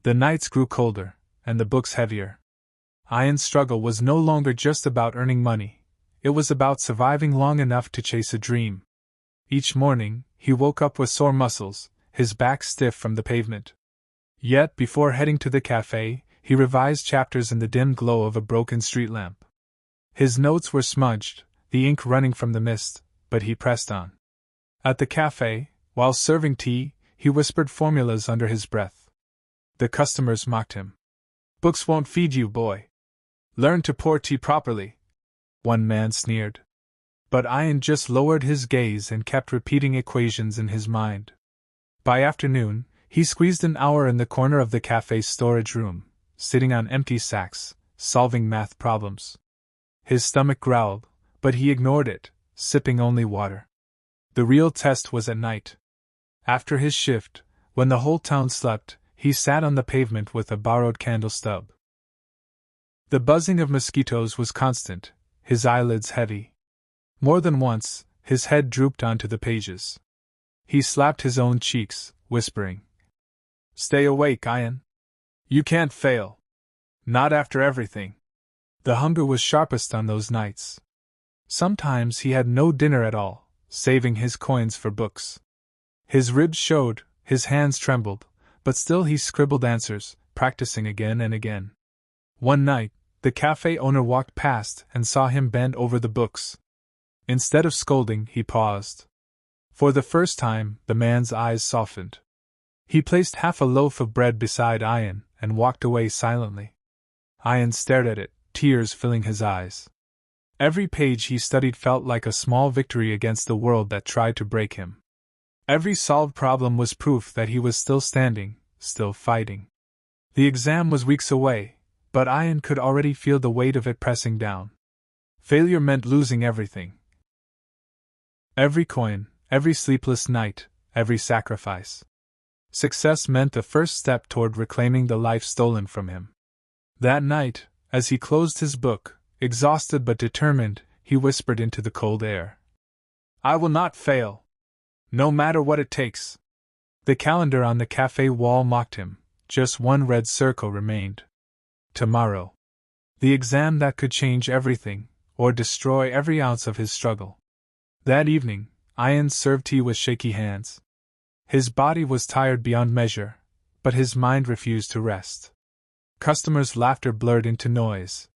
The nights grew colder, and the books heavier. Ayan's struggle was no longer just about earning money, it was about surviving long enough to chase a dream. Each morning, he woke up with sore muscles, his back stiff from the pavement. Yet, before heading to the cafe, he revised chapters in the dim glow of a broken street lamp. His notes were smudged, the ink running from the mist, but he pressed on. At the cafe, while serving tea, he whispered formulas under his breath. The customers mocked him. "Books won't feed you, boy. Learn to pour tea properly," one man sneered. But Ayan just lowered his gaze and kept repeating equations in his mind. By afternoon, he squeezed an hour in the corner of the cafe's storage room, sitting on empty sacks, solving math problems. His stomach growled, but he ignored it, sipping only water. The real test was at night. After his shift, when the whole town slept, he sat on the pavement with a borrowed candle stub. The buzzing of mosquitoes was constant, his eyelids heavy. More than once, his head drooped onto the pages. He slapped his own cheeks, whispering, "Stay awake, Ayan. You can't fail. Not after everything." The hunger was sharpest on those nights. Sometimes he had no dinner at all, saving his coins for books. His ribs showed, his hands trembled, but still he scribbled answers, practicing again and again. One night, the cafe owner walked past and saw him bend over the books. Instead of scolding, he paused. For the first time, the man's eyes softened. He placed half a loaf of bread beside Ayan and walked away silently. Ayan stared at it, tears filling his eyes. Every page he studied felt like a small victory against the world that tried to break him. Every solved problem was proof that he was still standing, still fighting. The exam was weeks away, but Ayan could already feel the weight of it pressing down. Failure meant losing everything. Every coin, every sleepless night, every sacrifice. Success meant the first step toward reclaiming the life stolen from him. That night, as he closed his book, exhausted but determined, he whispered into the cold air, "I will not fail. No matter what it takes." The calendar on the cafe wall mocked him, just one red circle remained. Tomorrow. The exam that could change everything, or destroy every ounce of his struggle. That evening, Ayan served tea with shaky hands. His body was tired beyond measure, but his mind refused to rest. Customers' laughter blurred into noise.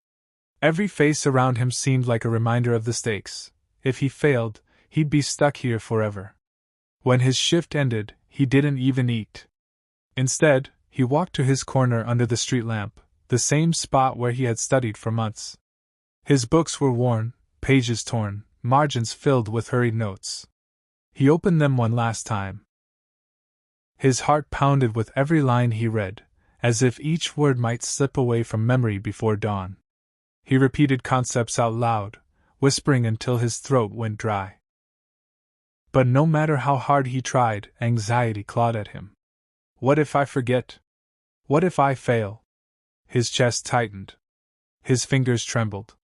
Every face around him seemed like a reminder of the stakes. If he failed, he'd be stuck here forever. When his shift ended, he didn't even eat. Instead, he walked to his corner under the street lamp, the same spot where he had studied for months. His books were worn, pages torn, margins filled with hurried notes. He opened them one last time. His heart pounded with every line he read, as if each word might slip away from memory before dawn. He repeated concepts out loud, whispering until his throat went dry. But no matter how hard he tried, anxiety clawed at him. What if I forget? What if I fail? His chest tightened. His fingers trembled.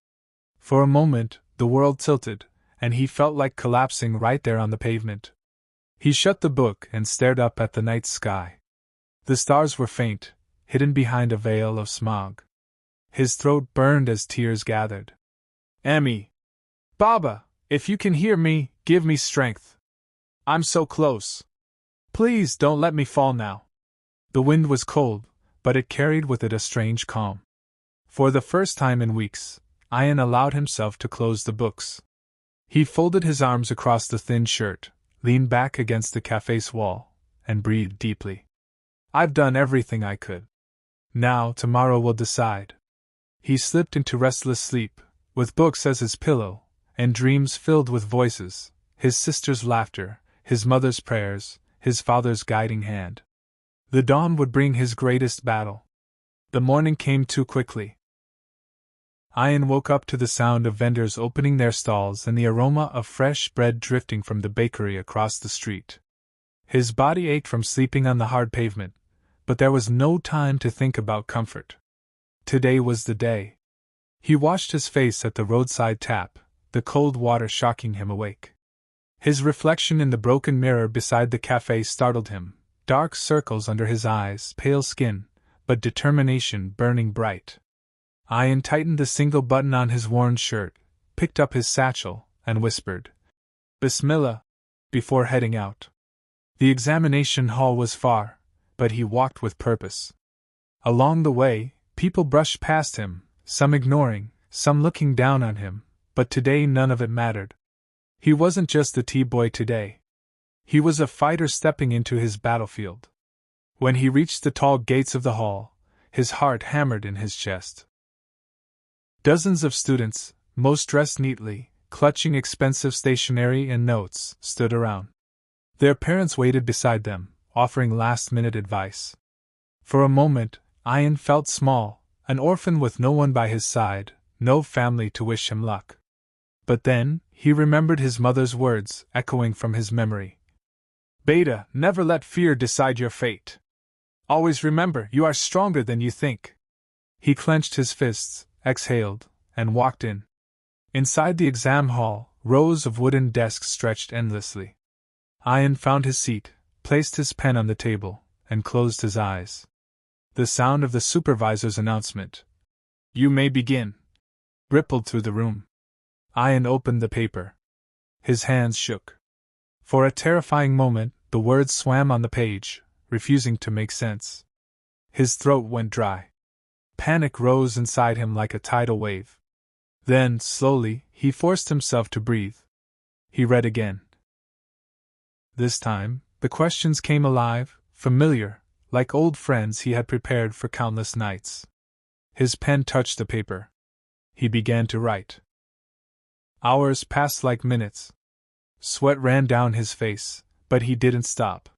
For a moment, the world tilted, and he felt like collapsing right there on the pavement. He shut the book and stared up at the night sky. The stars were faint, hidden behind a veil of smog. His throat burned as tears gathered. "Emmy! Baba, if you can hear me, give me strength. I'm so close. Please don't let me fall now." The wind was cold, but it carried with it a strange calm. For the first time in weeks, Ayan allowed himself to close the books. He folded his arms across the thin shirt, leaned back against the cafe's wall, and breathed deeply. "I've done everything I could. Now tomorrow will decide." He slipped into restless sleep, with books as his pillow, and dreams filled with voices, his sister's laughter, his mother's prayers, his father's guiding hand. The dawn would bring his greatest battle. The morning came too quickly. Ayan woke up to the sound of vendors opening their stalls and the aroma of fresh bread drifting from the bakery across the street. His body ached from sleeping on the hard pavement, but there was no time to think about comfort. Today was the day. He washed his face at the roadside tap, the cold water shocking him awake. His reflection in the broken mirror beside the cafe startled him, dark circles under his eyes, pale skin, but determination burning bright. Ayan tightened the single button on his worn shirt, picked up his satchel, and whispered, "Bismillah," before heading out. The examination hall was far, but he walked with purpose. Along the way, people brushed past him, some ignoring, some looking down on him, but today none of it mattered. He wasn't just the T-boy today. He was a fighter stepping into his battlefield. When he reached the tall gates of the hall, his heart hammered in his chest. Dozens of students, most dressed neatly, clutching expensive stationery and notes, stood around. Their parents waited beside them, offering last-minute advice. For a moment, Ayan felt small, an orphan with no one by his side, no family to wish him luck. But then, he remembered his mother's words, echoing from his memory. "Beta, never let fear decide your fate. Always remember, you are stronger than you think." He clenched his fists, exhaled, and walked in. Inside the exam hall, rows of wooden desks stretched endlessly. Ayan found his seat, placed his pen on the table, and closed his eyes. The sound of the supervisor's announcement, "You may begin," rippled through the room. Ayan opened the paper. His hands shook. For a terrifying moment, the words swam on the page, refusing to make sense. His throat went dry. Panic rose inside him like a tidal wave. Then, slowly, he forced himself to breathe. He read again. This time, the questions came alive, familiar, like old friends he had prepared for countless nights. His pen touched the paper. He began to write. Hours passed like minutes. Sweat ran down his face, but he didn't stop.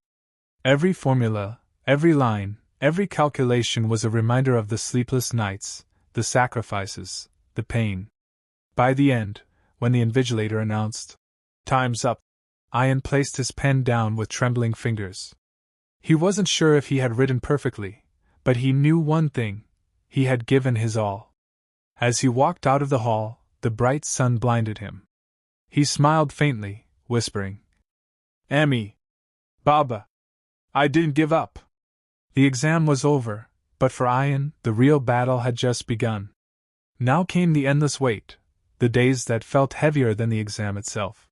Every formula, every line, every calculation was a reminder of the sleepless nights, the sacrifices, the pain. By the end, when the invigilator announced, "Time's up," Ayan placed his pen down with trembling fingers. He wasn't sure if he had written perfectly, but he knew one thing: he had given his all. As he walked out of the hall, the bright sun blinded him. He smiled faintly, whispering, "Ami, Baba, I didn't give up." The exam was over, but for Ayan, the real battle had just begun. Now came the endless wait, the days that felt heavier than the exam itself.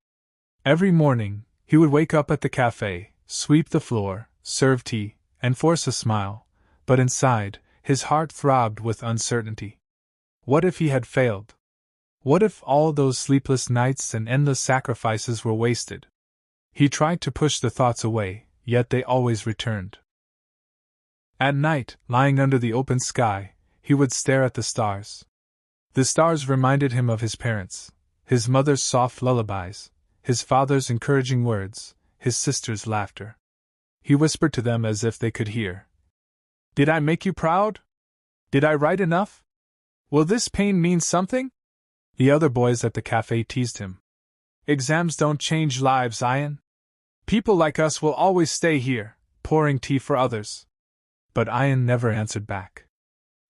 Every morning, he would wake up at the cafe, sweep the floor, serve tea, and force a smile, but inside, his heart throbbed with uncertainty. What if he had failed? What if all those sleepless nights and endless sacrifices were wasted? He tried to push the thoughts away, yet they always returned. At night, lying under the open sky, he would stare at the stars. The stars reminded him of his parents, his mother's soft lullabies, his father's encouraging words, his sister's laughter. He whispered to them as if they could hear. "Did I make you proud? Did I write enough? Will this pain mean something?" The other boys at the cafe teased him. "Exams don't change lives, Ayan. People like us will always stay here, pouring tea for others." But Ayan never answered back.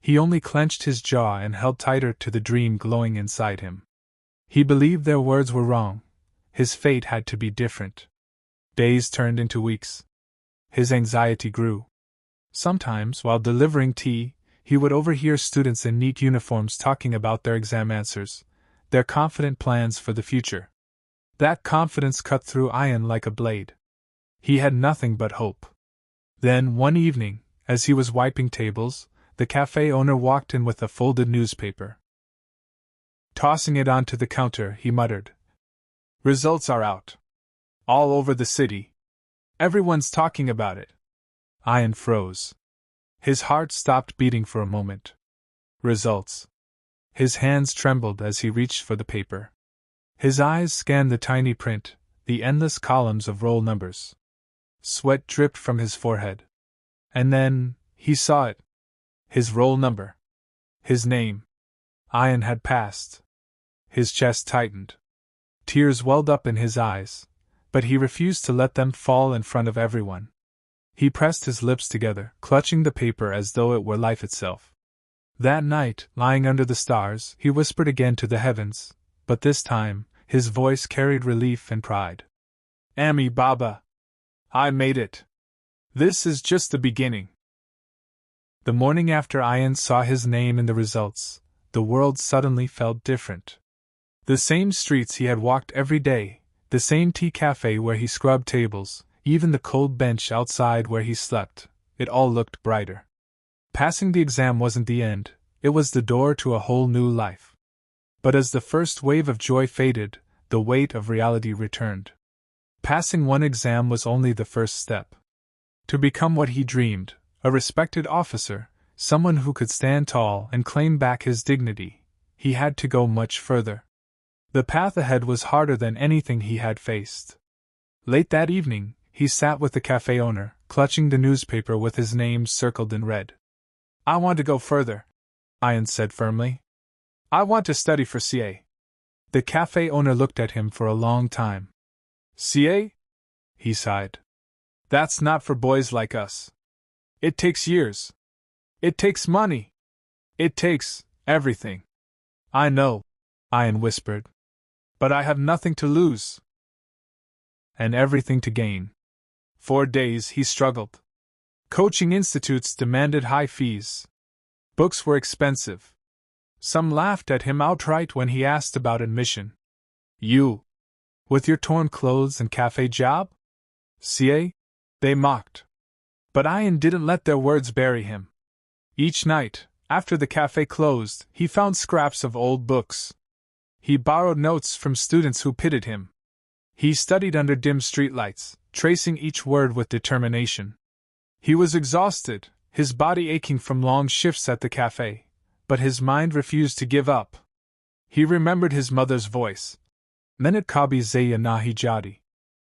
He only clenched his jaw and held tighter to the dream glowing inside him. He believed their words were wrong. His fate had to be different. Days turned into weeks. His anxiety grew. Sometimes, while delivering tea, he would overhear students in neat uniforms talking about their exam answers, their confident plans for the future. That confidence cut through Ayan like a blade. He had nothing but hope. Then, one evening, as he was wiping tables, the cafe owner walked in with a folded newspaper. Tossing it onto the counter, he muttered, "Results are out. All over the city. Everyone's talking about it." Ayan froze. His heart stopped beating for a moment. Results. His hands trembled as he reached for the paper. His eyes scanned the tiny print, the endless columns of roll numbers. Sweat dripped from his forehead. And then, he saw it. His roll number. His name. Ayan had passed. His chest tightened. Tears welled up in his eyes, but he refused to let them fall in front of everyone. He pressed his lips together, clutching the paper as though it were life itself. That night, lying under the stars, he whispered again to the heavens, but this time, his voice carried relief and pride. "Ami Baba! I made it! This is just the beginning." The morning after Ian saw his name in the results, the world suddenly felt different. The same streets he had walked every day, the same tea cafe where he scrubbed tables, even the cold bench outside where he slept, it all looked brighter. Passing the exam wasn't the end, it was the door to a whole new life. But as the first wave of joy faded, the weight of reality returned. Passing one exam was only the first step. To become what he dreamed, a respected officer, someone who could stand tall and claim back his dignity, he had to go much further. The path ahead was harder than anything he had faced. Late that evening, he sat with the cafe owner, clutching the newspaper with his name circled in red. "I want to go further," Ian said firmly. "I want to study for CA." The cafe owner looked at him for a long time. "CA?" he sighed. "That's not for boys like us. It takes years. It takes money. It takes everything." "I know," Ian whispered. "But I have nothing to lose." And everything to gain. For days he struggled. Coaching institutes demanded high fees. Books were expensive. Some laughed at him outright when he asked about admission. "You? With your torn clothes and cafe job? CA?" they mocked. But Ian didn't let their words bury him. Each night, after the cafe closed, he found scraps of old books. He borrowed notes from students who pitied him. He studied under dim streetlights, tracing each word with determination. He was exhausted, his body aching from long shifts at the cafe, but his mind refused to give up. He remembered his mother's voice. "Menet kabi zaya nahi jadi."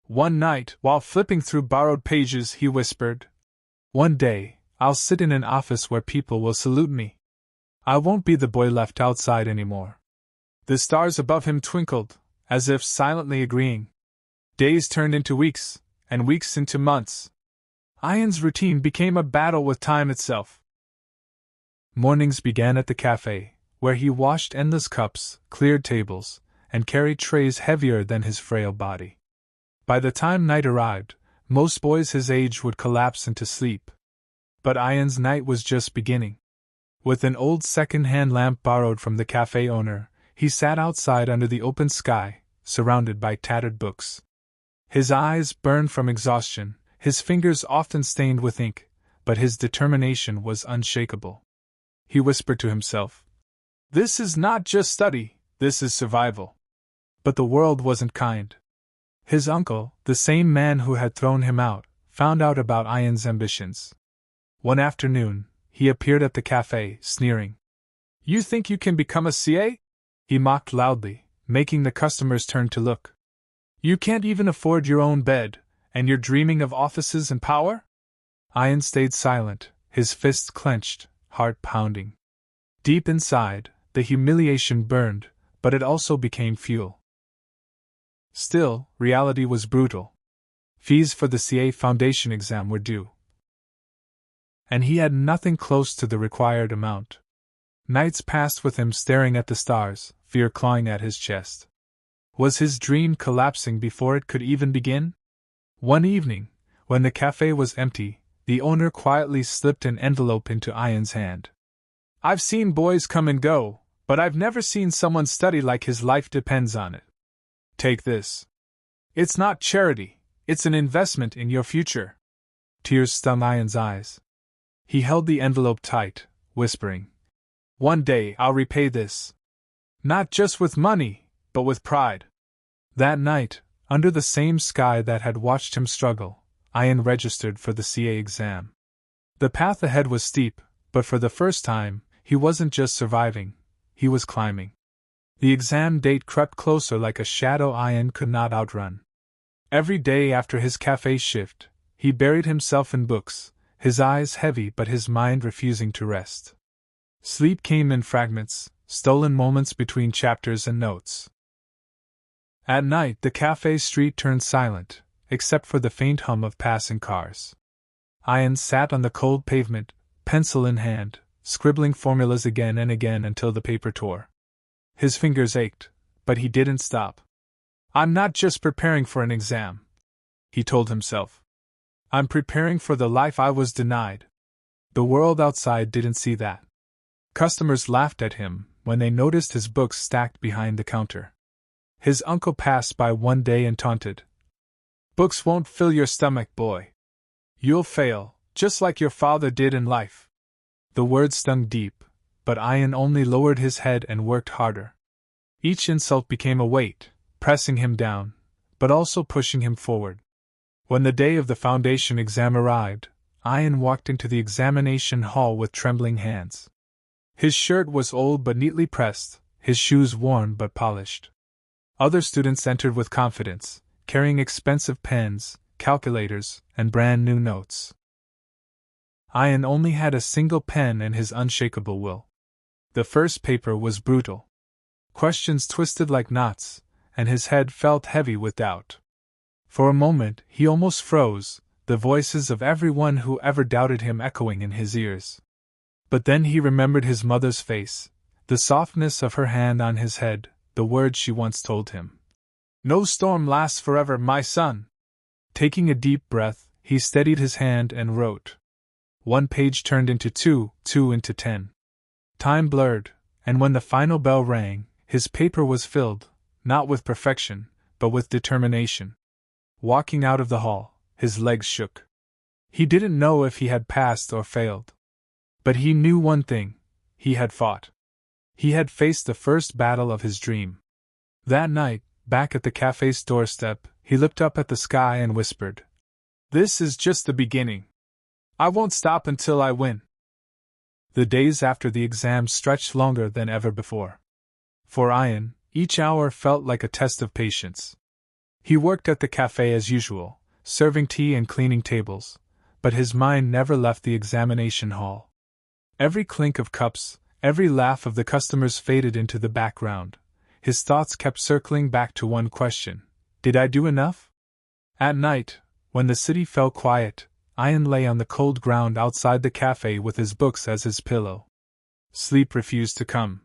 One night, while flipping through borrowed pages, he whispered, "One day, I'll sit in an office where people will salute me. I won't be the boy left outside anymore." The stars above him twinkled, as if silently agreeing. Days turned into weeks, and weeks into months. Ian's routine became a battle with time itself. Mornings began at the cafe, where he washed endless cups, cleared tables, and carried trays heavier than his frail body. By the time night arrived, most boys his age would collapse into sleep. But Ian's night was just beginning. With an old second-hand lamp borrowed from the cafe owner, he sat outside under the open sky, surrounded by tattered books. His eyes burned from exhaustion, his fingers often stained with ink, but his determination was unshakable. He whispered to himself, "This is not just study, this is survival." But the world wasn't kind. His uncle, the same man who had thrown him out, found out about Ian's ambitions. One afternoon, he appeared at the cafe, sneering. "You think you can become a CA?" he mocked loudly, making the customers turn to look. "You can't even afford your own bed, and you're dreaming of offices and power?" Ian stayed silent, his fists clenched, heart pounding. Deep inside, the humiliation burned, but it also became fuel. Still, reality was brutal. Fees for the CA foundation exam were due. And he had nothing close to the required amount. Nights passed with him staring at the stars, fear clawing at his chest. Was his dream collapsing before it could even begin? One evening, when the cafe was empty, the owner quietly slipped an envelope into Ian's hand. "I've seen boys come and go, but I've never seen someone study like his life depends on it. Take this. It's not charity, it's an investment in your future." Tears stung Ian's eyes. He held the envelope tight, whispering, "One day I'll repay this. Not just with money, but with pride." That night, under the same sky that had watched him struggle, Ian registered for the CA exam. The path ahead was steep, but for the first time, he wasn't just surviving, he was climbing. The exam date crept closer like a shadow Ian could not outrun. Every day after his cafe shift, he buried himself in books, his eyes heavy but his mind refusing to rest. Sleep came in fragments, stolen moments between chapters and notes. At night the cafe street turned silent, except for the faint hum of passing cars. Ian sat on the cold pavement, pencil in hand, scribbling formulas again and again until the paper tore. His fingers ached, but he didn't stop. "I'm not just preparing for an exam," he told himself. "I'm preparing for the life I was denied." The world outside didn't see that. Customers laughed at him when they noticed his books stacked behind the counter. His uncle passed by one day and taunted, "Books won't fill your stomach, boy. You'll fail, just like your father did in life." The words stung deep, but Ayan only lowered his head and worked harder. Each insult became a weight, pressing him down, but also pushing him forward. When the day of the foundation exam arrived, Ayan walked into the examination hall with trembling hands. His shirt was old but neatly pressed, his shoes worn but polished. Other students entered with confidence, carrying expensive pens, calculators, and brand new notes. Ayan only had a single pen and his unshakable will. The first paper was brutal. Questions twisted like knots, and his head felt heavy with doubt. For a moment he almost froze, the voices of everyone who ever doubted him echoing in his ears. But then he remembered his mother's face, the softness of her hand on his head, the words she once told him. "No storm lasts forever, my son." Taking a deep breath, he steadied his hand and wrote. 1 page turned into 2, 2 into 10. Time blurred, and when the final bell rang, his paper was filled, not with perfection, but with determination. Walking out of the hall, his legs shook. He didn't know if he had passed or failed. But he knew one thing: he had fought. He had faced the first battle of his dream. That night, back at the cafe's doorstep, he looked up at the sky and whispered, "This is just the beginning. I won't stop until I win." The days after the exam stretched longer than ever before. For Ayan, each hour felt like a test of patience. He worked at the cafe as usual, serving tea and cleaning tables, but his mind never left the examination hall. Every clink of cups, every laugh of the customers faded into the background. His thoughts kept circling back to one question: did I do enough? At night, when the city fell quiet, Ayan lay on the cold ground outside the cafe with his books as his pillow. Sleep refused to come.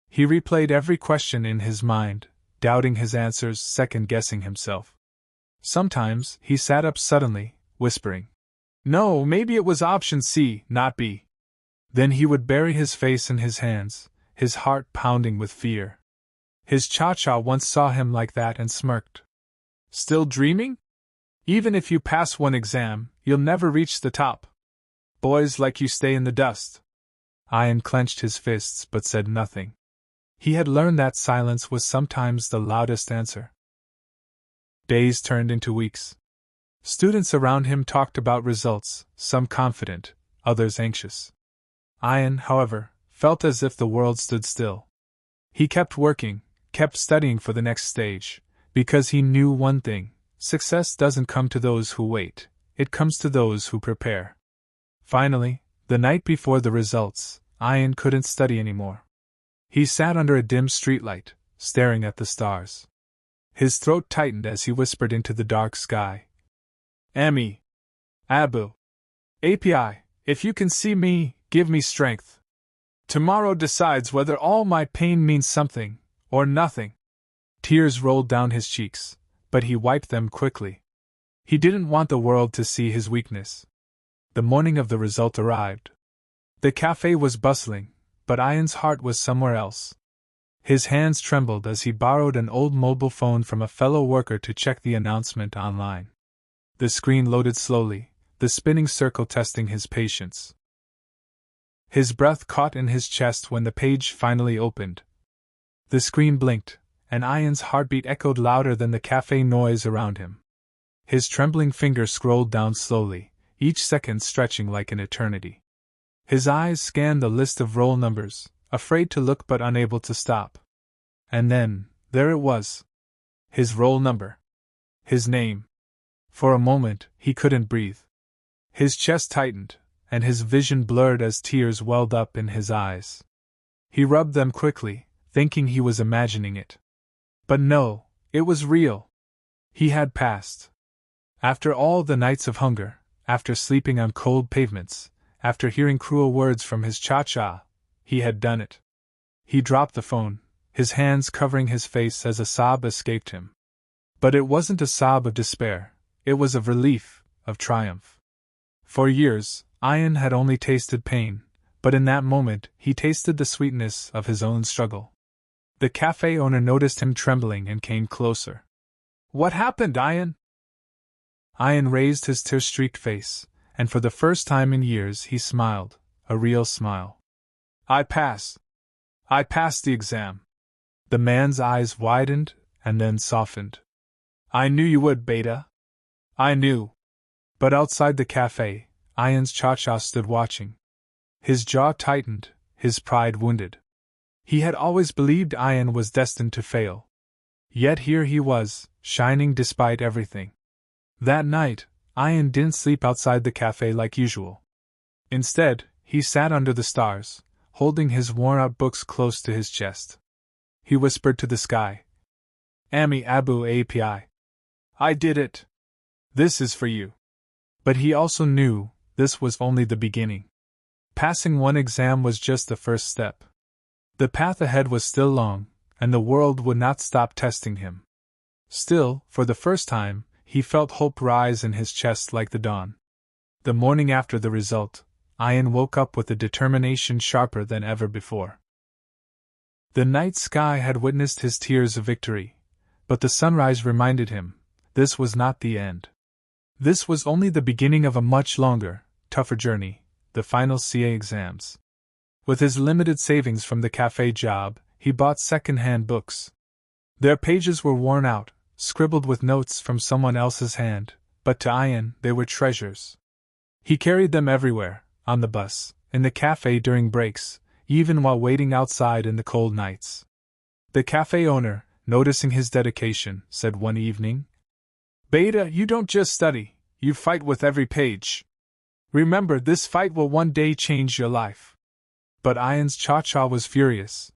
He replayed every question in his mind, doubting his answers, second-guessing himself. Sometimes he sat up suddenly, whispering, "No, maybe it was option C, not B." Then he would bury his face in his hands, his heart pounding with fear. His cha-cha once saw him like that and smirked. "Still dreaming? Even if you pass one exam, you'll never reach the top. Boys like you stay in the dust." Ayan clenched his fists but said nothing. He had learned that silence was sometimes the loudest answer. Days turned into weeks. Students around him talked about results, some confident, others anxious. Ayan, however, felt as if the world stood still. He kept working, kept studying for the next stage, because he knew one thing: success doesn't come to those who wait, it comes to those who prepare. Finally, the night before the results, Ayan couldn't study anymore. He sat under a dim streetlight, staring at the stars. His throat tightened as he whispered into the dark sky, "Ami, Abu, API, if you can see me, give me strength. Tomorrow decides whether all my pain means something, or nothing." Tears rolled down his cheeks, but he wiped them quickly. He didn't want the world to see his weakness. The morning of the result arrived. The cafe was bustling, but Ayan's heart was somewhere else. His hands trembled as he borrowed an old mobile phone from a fellow worker to check the announcement online. The screen loaded slowly, the spinning circle testing his patience. His breath caught in his chest when the page finally opened. The screen blinked, and Ayan's heartbeat echoed louder than the cafe noise around him. His trembling fingers scrolled down slowly, each second stretching like an eternity. His eyes scanned the list of roll numbers, afraid to look but unable to stop. And then, there it was. His roll number. His name. For a moment, he couldn't breathe. His chest tightened, and his vision blurred as tears welled up in his eyes. He rubbed them quickly, thinking he was imagining it. But no, it was real. He had passed. After all the nights of hunger, after sleeping on cold pavements, after hearing cruel words from his cha-cha, he had done it. He dropped the phone, his hands covering his face as a sob escaped him. But it wasn't a sob of despair, it was of relief, of triumph. For years, Ayan had only tasted pain, but in that moment he tasted the sweetness of his own struggle. The cafe owner noticed him trembling and came closer. "What happened, Ayan?" Ayan raised his tear-streaked face, and for the first time in years he smiled, a real smile. I passed the exam." The man's eyes widened and then softened. "I knew you would, Beta. I knew." But outside the cafe, Ayan's cha-cha stood watching. His jaw tightened, his pride wounded. He had always believed Ayan was destined to fail. Yet here he was, shining despite everything. That night, Ayan didn't sleep outside the cafe like usual. Instead, he sat under the stars, holding his worn-out books close to his chest. He whispered to the sky, "Ami Abu Api. I did it. This is for you." But he also knew this was only the beginning. Passing one exam was just the first step. The path ahead was still long, and the world would not stop testing him. Still, for the first time, he felt hope rise in his chest like the dawn. The morning after the result, Ayan woke up with a determination sharper than ever before. The night sky had witnessed his tears of victory, but the sunrise reminded him this was not the end. This was only the beginning of a much longer, tougher journey, the final CA exams. With his limited savings from the cafe job, he bought second-hand books. Their pages were worn out, scribbled with notes from someone else's hand, but to Ayan they were treasures. He carried them everywhere, on the bus, in the cafe during breaks, even while waiting outside in the cold nights. The cafe owner, noticing his dedication, said one evening, "Beta, you don't just study, you fight with every page. Remember, this fight will one day change your life." But Ayan's cha-cha was furious.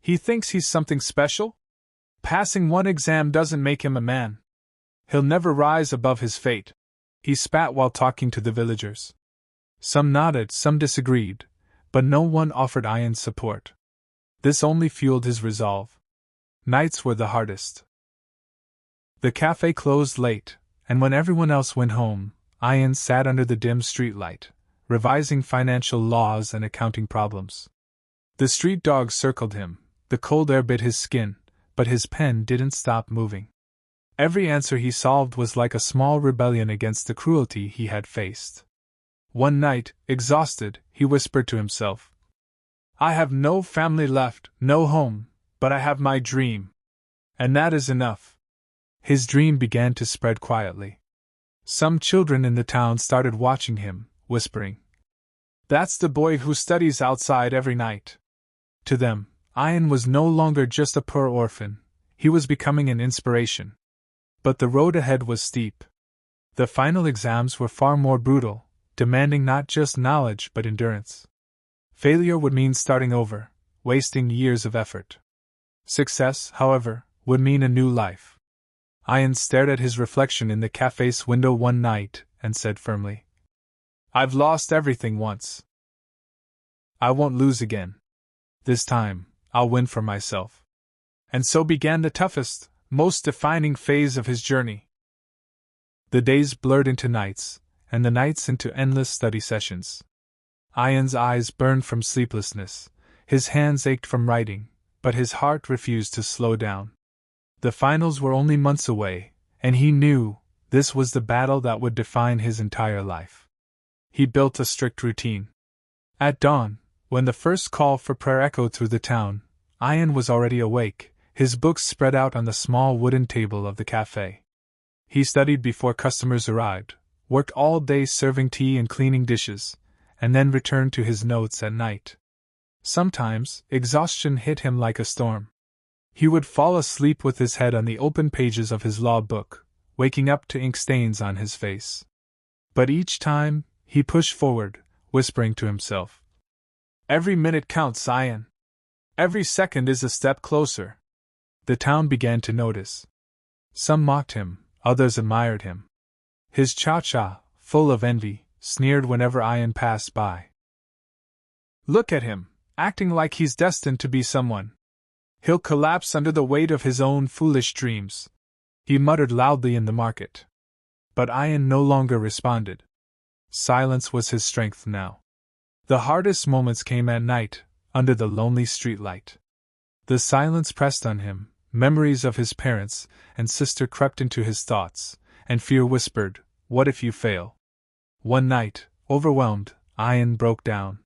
"He thinks he's something special? Passing one exam doesn't make him a man. He'll never rise above his fate." He spat while talking to the villagers. Some nodded, some disagreed, but no one offered Ayan support. This only fueled his resolve. Nights were the hardest. The cafe closed late, and when everyone else went home, Ayan sat under the dim streetlight, revising financial laws and accounting problems. The street dogs circled him, the cold air bit his skin, but his pen didn't stop moving. Every answer he solved was like a small rebellion against the cruelty he had faced. One night, exhausted, he whispered to himself, "I have no family left, no home, but I have my dream. And that is enough." His dream began to spread quietly. Some children in the town started watching him, whispering, "That's the boy who studies outside every night." To them, Ayan was no longer just a poor orphan, he was becoming an inspiration. But the road ahead was steep. The final exams were far more brutal, demanding not just knowledge but endurance. Failure would mean starting over, wasting years of effort. Success, however, would mean a new life. Ayan stared at his reflection in the cafe's window one night and said firmly, "I've lost everything once. I won't lose again. This time, I'll win for myself." And so began the toughest, most defining phase of his journey. The days blurred into nights, and the nights into endless study sessions. Ayan's eyes burned from sleeplessness, his hands ached from writing, but his heart refused to slow down. The finals were only months away, and he knew this was the battle that would define his entire life. He built a strict routine. At dawn, when the first call for prayer echoed through the town, Ayan was already awake, his books spread out on the small wooden table of the cafe. He studied before customers arrived, worked all day serving tea and cleaning dishes, and then returned to his notes at night. Sometimes, exhaustion hit him like a storm. He would fall asleep with his head on the open pages of his law book, waking up to ink stains on his face. But each time, he pushed forward, whispering to himself, "Every minute counts, Ayan. Every second is a step closer." The town began to notice. Some mocked him, others admired him. His cha-cha, full of envy, sneered whenever Ayan passed by. "Look at him, acting like he's destined to be someone. He'll collapse under the weight of his own foolish dreams," he muttered loudly in the market. But Ayan no longer responded. Silence was his strength now. The hardest moments came at night, under the lonely streetlight. The silence pressed on him, memories of his parents and sister crept into his thoughts, and fear whispered, "What if you fail?" One night, overwhelmed, Ayan broke down.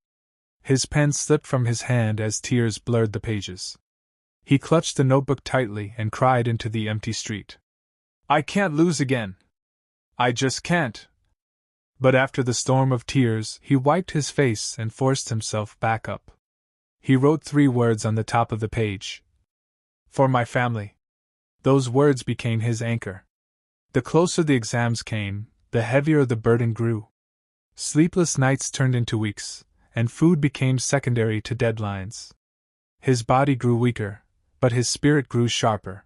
His pen slipped from his hand as tears blurred the pages. He clutched the notebook tightly and cried into the empty street. "I can't lose again. I just can't." But after the storm of tears, he wiped his face and forced himself back up. He wrote 3 words on the top of the page. "For my family." Those words became his anchor. The closer the exams came, the heavier the burden grew. Sleepless nights turned into weeks, and food became secondary to deadlines. His body grew weaker, but his spirit grew sharper.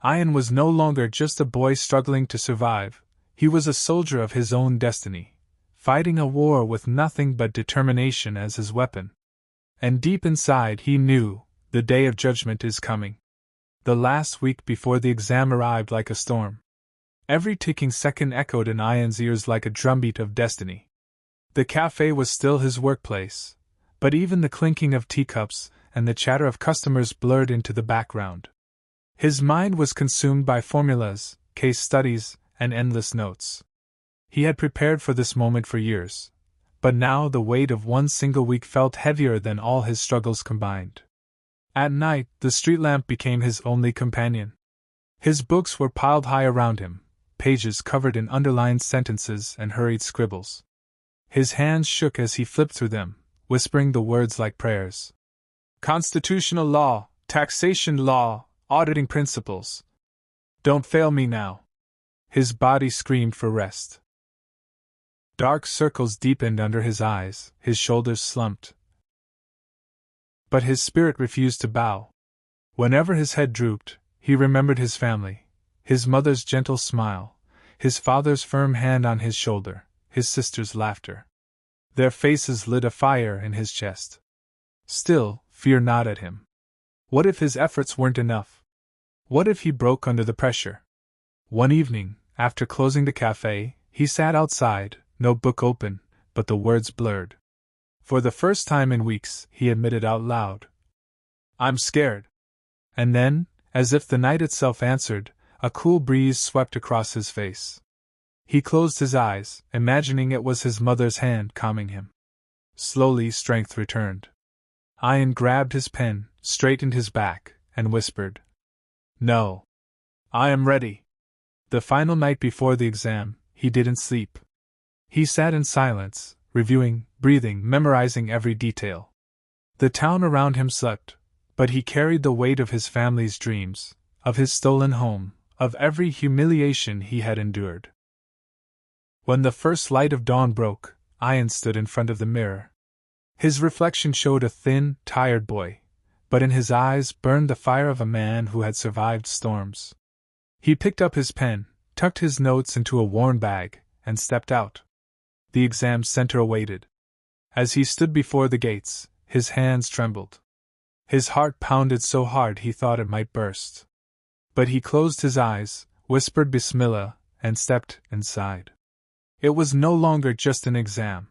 Ayan was no longer just a boy struggling to survive, he was a soldier of his own destiny, fighting a war with nothing but determination as his weapon. And deep inside he knew, the day of judgment is coming. The last week before the exam arrived like a storm. Every ticking second echoed in Ayan's ears like a drumbeat of destiny. The cafe was still his workplace, but even the clinking of teacups and the chatter of customers blurred into the background. His mind was consumed by formulas, case studies, and endless notes. He had prepared for this moment for years, but now the weight of one single week felt heavier than all his struggles combined. At night, the street lamp became his only companion. His books were piled high around him, pages covered in underlined sentences and hurried scribbles. His hands shook as he flipped through them, whispering the words like prayers. Constitutional law, taxation law, auditing principles. Don't fail me now. His body screamed for rest. Dark circles deepened under his eyes, his shoulders slumped. But his spirit refused to bow. Whenever his head drooped, he remembered his family, his mother's gentle smile, his father's firm hand on his shoulder, his sister's laughter. Their faces lit a fire in his chest. Still, fear gnawed at him. What if his efforts weren't enough? What if he broke under the pressure? One evening, after closing the cafe, he sat outside, notebook open, but the words blurred. For the first time in weeks, he admitted out loud, "I'm scared." And then, as if the night itself answered, a cool breeze swept across his face. He closed his eyes, imagining it was his mother's hand calming him. Slowly, strength returned. Ayan grabbed his pen, straightened his back, and whispered, "No. I am ready." The final night before the exam, he didn't sleep. He sat in silence, reviewing, breathing, memorizing every detail. The town around him slept, but he carried the weight of his family's dreams, of his stolen home, of every humiliation he had endured. When the first light of dawn broke, Ayan stood in front of the mirror. His reflection showed a thin, tired boy, but in his eyes burned the fire of a man who had survived storms. He picked up his pen, tucked his notes into a worn bag, and stepped out. The exam center awaited. As he stood before the gates, his hands trembled. His heart pounded so hard he thought it might burst. But he closed his eyes, whispered Bismillah, and stepped inside. It was no longer just an exam.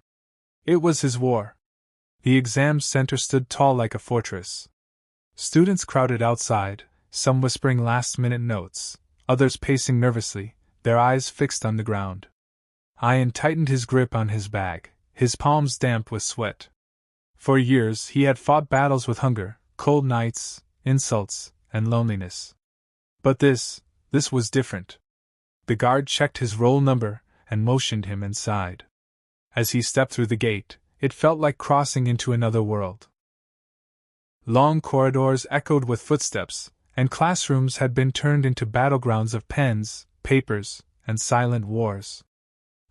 It was his war. The exam center stood tall like a fortress. Students crowded outside, some whispering last-minute notes, others pacing nervously, their eyes fixed on the ground. Ayan tightened his grip on his bag, his palms damp with sweat. For years he had fought battles with hunger, cold nights, insults, and loneliness. But this was different. The guard checked his roll number and motioned him inside. As he stepped through the gate, it felt like crossing into another world. Long corridors echoed with footsteps, and classrooms had been turned into battlegrounds of pens, papers, and silent wars.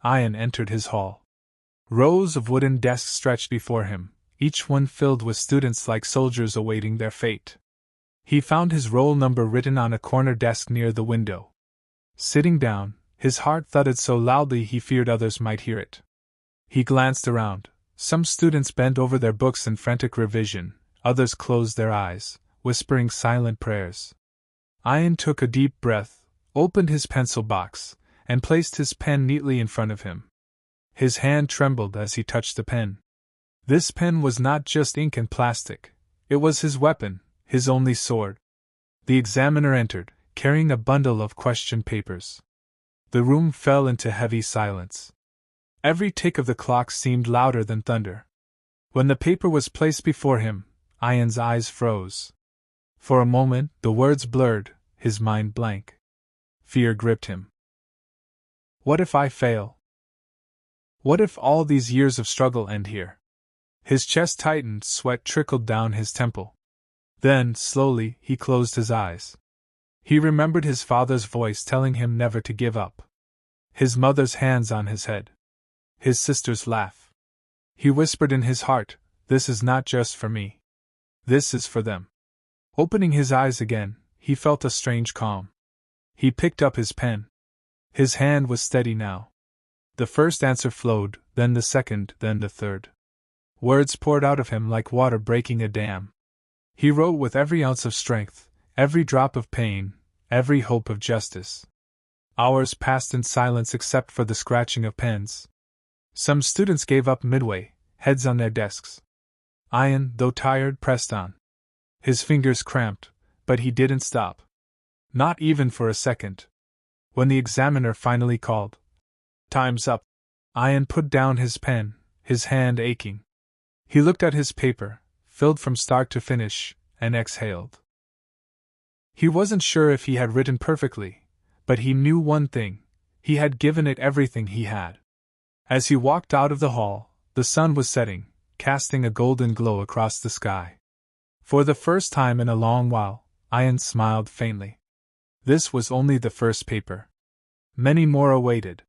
Ayan entered his hall. Rows of wooden desks stretched before him, each one filled with students like soldiers awaiting their fate. He found his roll number written on a corner desk near the window. Sitting down, his heart thudded so loudly he feared others might hear it. He glanced around. Some students bent over their books in frantic revision, others closed their eyes, whispering silent prayers. Ayan took a deep breath, opened his pencil box, and placed his pen neatly in front of him. His hand trembled as he touched the pen. This pen was not just ink and plastic. It was his weapon, his only sword. The examiner entered, carrying a bundle of question papers. The room fell into heavy silence. Every tick of the clock seemed louder than thunder. When the paper was placed before him, Ayan's eyes froze. For a moment, the words blurred, his mind blank. Fear gripped him. What if I fail? What if all these years of struggle end here? His chest tightened, sweat trickled down his temple. Then, slowly, he closed his eyes. He remembered his father's voice telling him never to give up. His mother's hands on his head. His sister's laugh. He whispered in his heart, "This is not just for me. This is for them." Opening his eyes again, he felt a strange calm. He picked up his pen. His hand was steady now. The first answer flowed, then the second, then the third. Words poured out of him like water breaking a dam. He wrote with every ounce of strength, every drop of pain, every hope of justice. Hours passed in silence except for the scratching of pens. Some students gave up midway, heads on their desks. Ayan, though tired, pressed on. His fingers cramped, but he didn't stop. Not even for a second. When the examiner finally called, "Time's up," Ayan put down his pen, his hand aching. He looked at his paper, filled from start to finish, and exhaled. He wasn't sure if he had written perfectly, but he knew one thing: he had given it everything he had. As he walked out of the hall, the sun was setting, casting a golden glow across the sky. For the first time in a long while, Ayan smiled faintly. This was only the first paper. Many more awaited.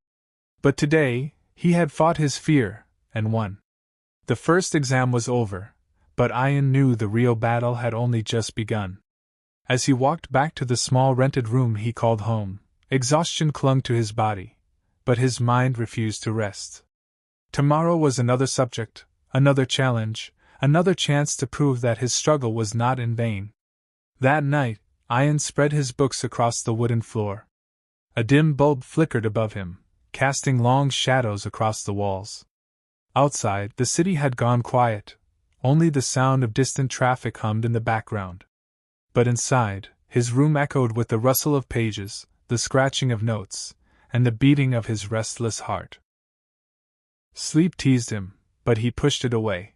But today, he had fought his fear, and won. The first exam was over, but Ayan knew the real battle had only just begun. As he walked back to the small rented room he called home, exhaustion clung to his body, but his mind refused to rest. Tomorrow was another subject, another challenge, another chance to prove that his struggle was not in vain. That night, Ayan spread his books across the wooden floor. A dim bulb flickered above him, casting long shadows across the walls. Outside, the city had gone quiet. Only the sound of distant traffic hummed in the background. But inside, his room echoed with the rustle of pages, the scratching of notes, and the beating of his restless heart. Sleep teased him, but he pushed it away.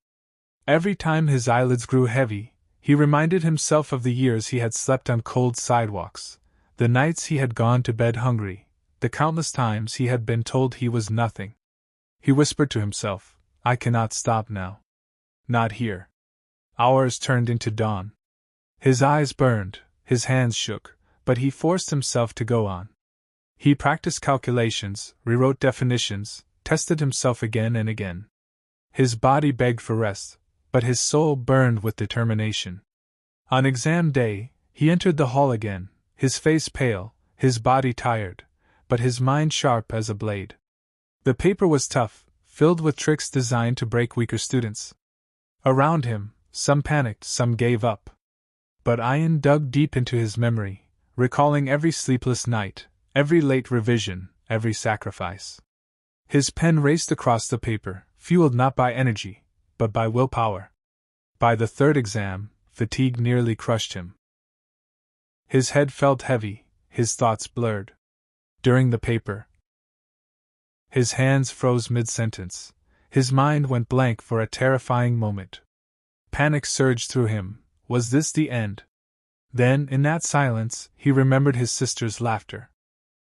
Every time his eyelids grew heavy, he reminded himself of the years he had slept on cold sidewalks, the nights he had gone to bed hungry, the countless times he had been told he was nothing. He whispered to himself, "I cannot stop now. Not here." Hours turned into dawn. His eyes burned, his hands shook, but he forced himself to go on. He practiced calculations, rewrote definitions, tested himself again and again. His body begged for rest, but his soul burned with determination. On exam day, he entered the hall again, his face pale, his body tired, but his mind sharp as a blade. The paper was tough, filled with tricks designed to break weaker students. Around him, some panicked, some gave up. But Ayan dug deep into his memory, recalling every sleepless night, every late revision, every sacrifice. His pen raced across the paper, fueled not by energy, but by willpower. By the third exam, fatigue nearly crushed him. His head felt heavy, his thoughts blurred. During the paper, his hands froze mid-sentence, his mind went blank for a terrifying moment. Panic surged through him. Was this the end? Then, in that silence, he remembered his sister's laughter.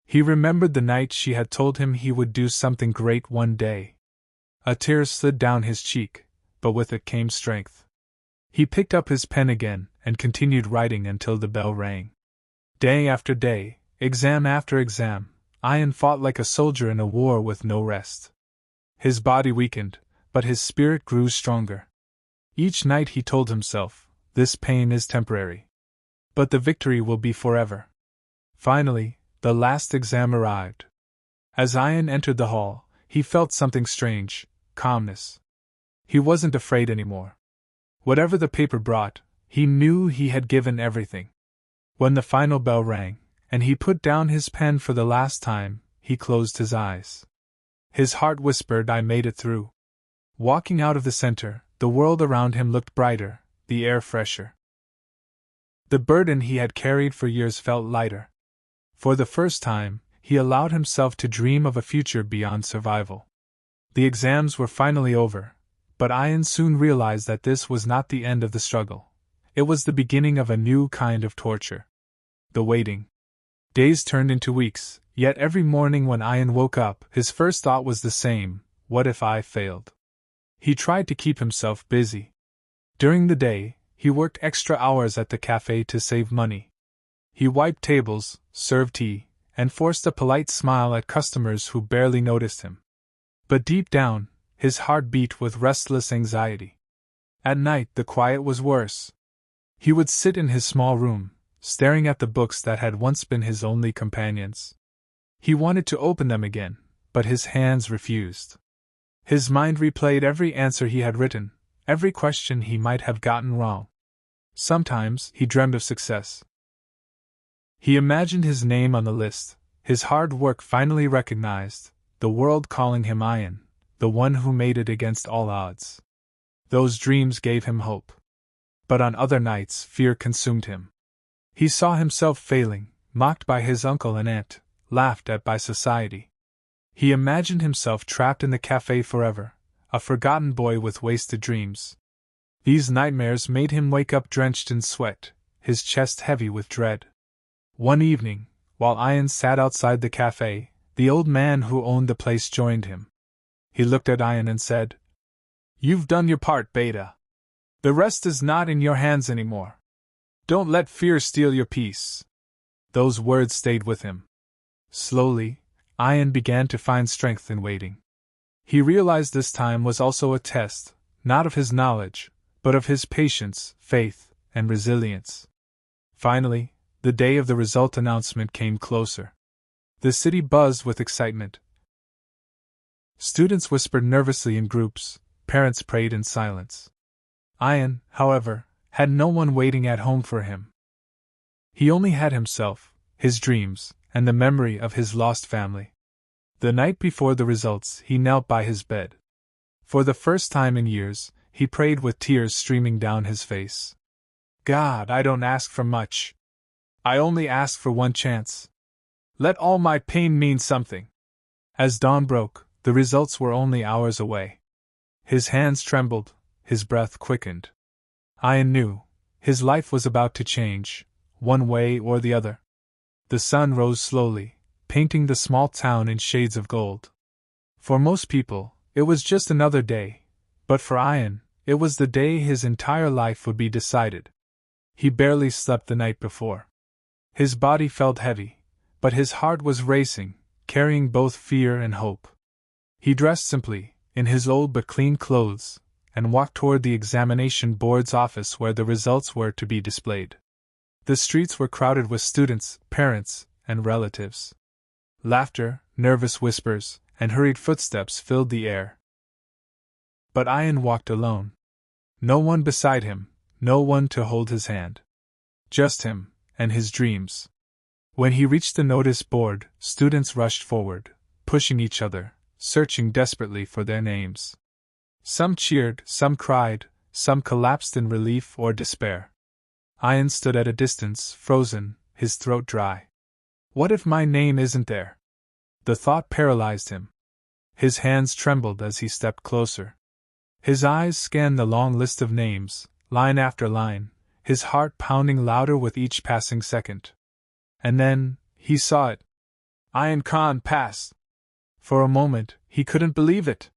He remembered the night she had told him he would do something great one day. A tear slid down his cheek, but with it came strength. He picked up his pen again and continued writing until the bell rang. Day after day, exam after exam, Ayan fought like a soldier in a war with no rest. His body weakened, but his spirit grew stronger. Each night he told himself, "This pain is temporary. But the victory will be forever." Finally, the last exam arrived. As Ayan entered the hall, he felt something strange, calmness. He wasn't afraid anymore. Whatever the paper brought, he knew he had given everything. When the final bell rang, and he put down his pen for the last time, he closed his eyes. His heart whispered, I made it through. Walking out of the center, the world around him looked brighter, the air fresher. The burden he had carried for years felt lighter. For the first time, he allowed himself to dream of a future beyond survival. The exams were finally over, but Ayan soon realized that this was not the end of the struggle. It was the beginning of a new kind of torture. The waiting. Days turned into weeks, yet every morning when Ayan woke up, his first thought was the same: what if I failed? He tried to keep himself busy. During the day, he worked extra hours at the cafe to save money. He wiped tables, served tea, and forced a polite smile at customers who barely noticed him. But deep down, his heart beat with restless anxiety. At night, the quiet was worse. He would sit in his small room, staring at the books that had once been his only companions. He wanted to open them again, but his hands refused. His mind replayed every answer he had written, every question he might have gotten wrong. Sometimes he dreamed of success. He imagined his name on the list, his hard work finally recognized, the world calling him Ayan, the one who made it against all odds. Those dreams gave him hope. But on other nights, fear consumed him. He saw himself failing, mocked by his uncle and aunt, laughed at by society. He imagined himself trapped in the cafe forever, a forgotten boy with wasted dreams. These nightmares made him wake up drenched in sweat, his chest heavy with dread. One evening, while Ayan sat outside the cafe, the old man who owned the place joined him. He looked at Ayan and said, "You've done your part, Beta. The rest is not in your hands anymore. Don't let fear steal your peace." Those words stayed with him. Slowly, Ayan began to find strength in waiting. He realized this time was also a test, not of his knowledge, but of his patience, faith, and resilience. Finally, the day of the result announcement came closer. The city buzzed with excitement. Students whispered nervously in groups, parents prayed in silence. Ayan, however, had no one waiting at home for him. He only had himself, his dreams, and the memory of his lost family. The night before the results, he knelt by his bed. For the first time in years, he prayed with tears streaming down his face. "God, I don't ask for much. I only ask for one chance. Let all my pain mean something." As dawn broke, the results were only hours away. His hands trembled, his breath quickened. Ayan knew his life was about to change, one way or the other. The sun rose slowly, painting the small town in shades of gold. For most people, it was just another day, but for Ayan, it was the day his entire life would be decided. He barely slept the night before. His body felt heavy, but his heart was racing, carrying both fear and hope. He dressed simply, in his old but clean clothes, and walked toward the examination board's office where the results were to be displayed. The streets were crowded with students, parents, and relatives. Laughter, nervous whispers, and hurried footsteps filled the air. But Ayan walked alone. No one beside him, no one to hold his hand. Just him, and his dreams. When he reached the notice board, students rushed forward, pushing each other, searching desperately for their names. Some cheered, some cried, some collapsed in relief or despair. Ayan stood at a distance, frozen, his throat dry. What if my name isn't there? The thought paralyzed him. His hands trembled as he stepped closer. His eyes scanned the long list of names, line after line, his heart pounding louder with each passing second. And then, he saw it. Ayan Khan passed. For a moment, he couldn't believe it.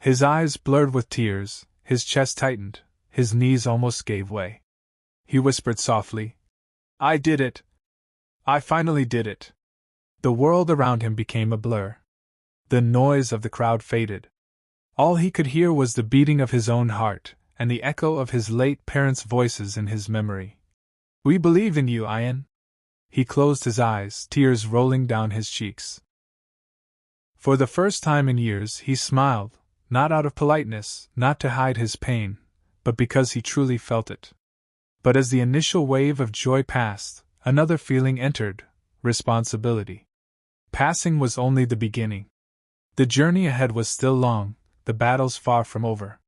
His eyes blurred with tears, his chest tightened, his knees almost gave way. He whispered softly, "I did it. I finally did it." The world around him became a blur. The noise of the crowd faded. All he could hear was the beating of his own heart, and the echo of his late parents' voices in his memory. "We believe in you, Ayan." He closed his eyes, tears rolling down his cheeks. For the first time in years he smiled, not out of politeness, not to hide his pain, but because he truly felt it. But as the initial wave of joy passed, another feeling entered: responsibility. Passing was only the beginning. The journey ahead was still long, the battles far from over.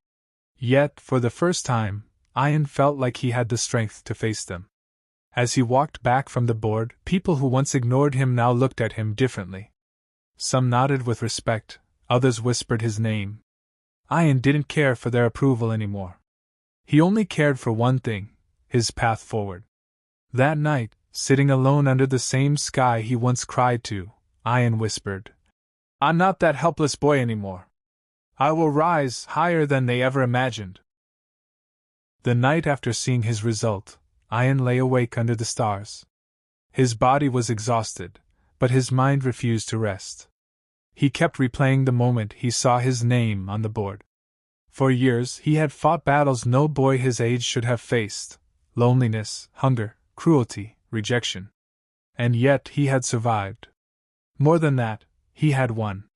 Yet, for the first time, Ian felt like he had the strength to face them. As he walked back from the board, people who once ignored him now looked at him differently. Some nodded with respect, others whispered his name. Ian didn't care for their approval anymore. He only cared for one thing: his path forward. That night, sitting alone under the same sky he once cried to, Ian whispered, "I'm not that helpless boy anymore. I will rise higher than they ever imagined." The night after seeing his result, Ian lay awake under the stars. His body was exhausted, but his mind refused to rest. He kept replaying the moment he saw his name on the board. For years he had fought battles no boy his age should have faced: loneliness, hunger, cruelty, rejection. And yet he had survived. More than that, he had won.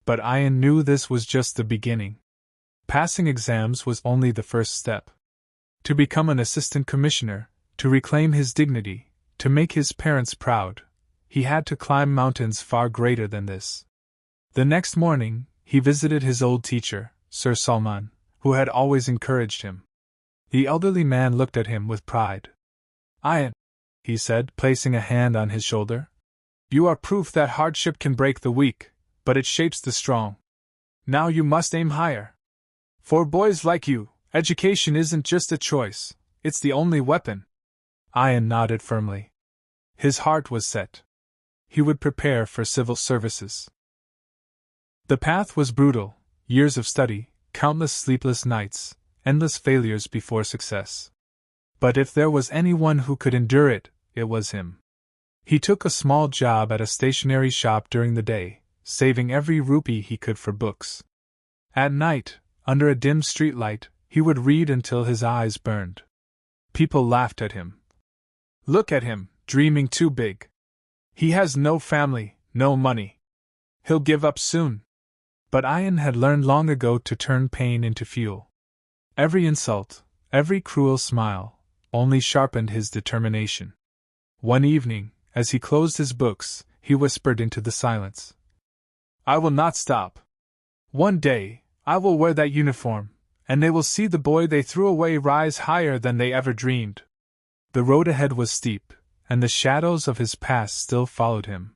But Ian knew this was just the beginning. Passing exams was only the first step. To become an assistant commissioner, to reclaim his dignity, to make his parents proud, he had to climb mountains far greater than this. The next morning, he visited his old teacher, Sir Salman, who had always encouraged him. The elderly man looked at him with pride. "Ian," he said, placing a hand on his shoulder, "you are proof that hardship can break the weak, but it shapes the strong. Now you must aim higher. For boys like you, education isn't just a choice, it's the only weapon." Ian nodded firmly. His heart was set. He would prepare for civil services. The path was brutal: years of study, countless sleepless nights, endless failures before success. But if there was anyone who could endure it, it was him. He took a small job at a stationery shop during the day, saving every rupee he could for books. At night, under a dim streetlight, he would read until his eyes burned. People laughed at him. "Look at him, dreaming too big. He has no family, no money. He'll give up soon." But Ian had learned long ago to turn pain into fuel. Every insult, every cruel smile, only sharpened his determination. One evening, as he closed his books, he whispered into the silence, "I will not stop. One day, I will wear that uniform, and they will see the boy they threw away rise higher than they ever dreamed." The road ahead was steep, and the shadows of his past still followed him.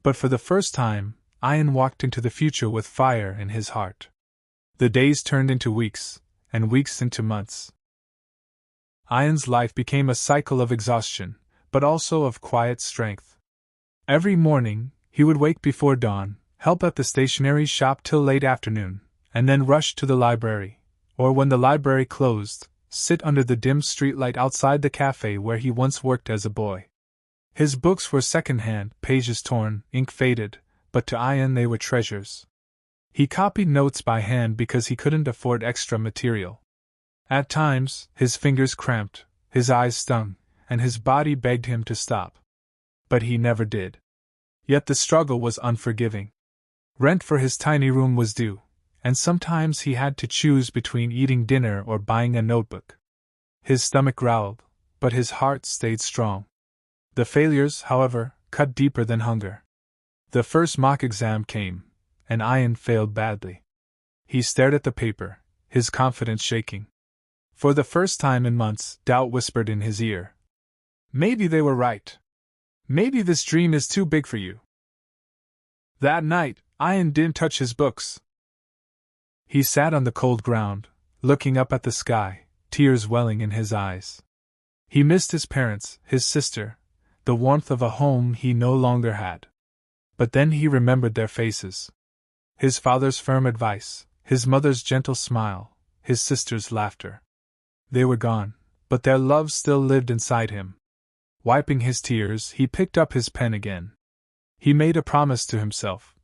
But for the first time, Ian walked into the future with fire in his heart. The days turned into weeks, and weeks into months. Ian's life became a cycle of exhaustion, but also of quiet strength. Every morning, he would wake before dawn, help at the stationery shop till late afternoon, and then rush to the library, or when the library closed, sit under the dim streetlight outside the cafe where he once worked as a boy. His books were second-hand, pages torn, ink faded, but to Ian they were treasures. He copied notes by hand because he couldn't afford extra material. At times, his fingers cramped, his eyes stung, and his body begged him to stop. But he never did. Yet the struggle was unforgiving. Rent for his tiny room was due, and sometimes he had to choose between eating dinner or buying a notebook. His stomach growled, but his heart stayed strong. The failures, however, cut deeper than hunger. The first mock exam came, and Ian failed badly. He stared at the paper, his confidence shaking. For the first time in months, doubt whispered in his ear. "Maybe they were right. Maybe this dream is too big for you." That night, Ian didn't touch his books. He sat on the cold ground, looking up at the sky, tears welling in his eyes. He missed his parents, his sister, the warmth of a home he no longer had. But then he remembered their faces. His father's firm advice, his mother's gentle smile, his sister's laughter. They were gone, but their love still lived inside him. Wiping his tears, he picked up his pen again. He made a promise to himself.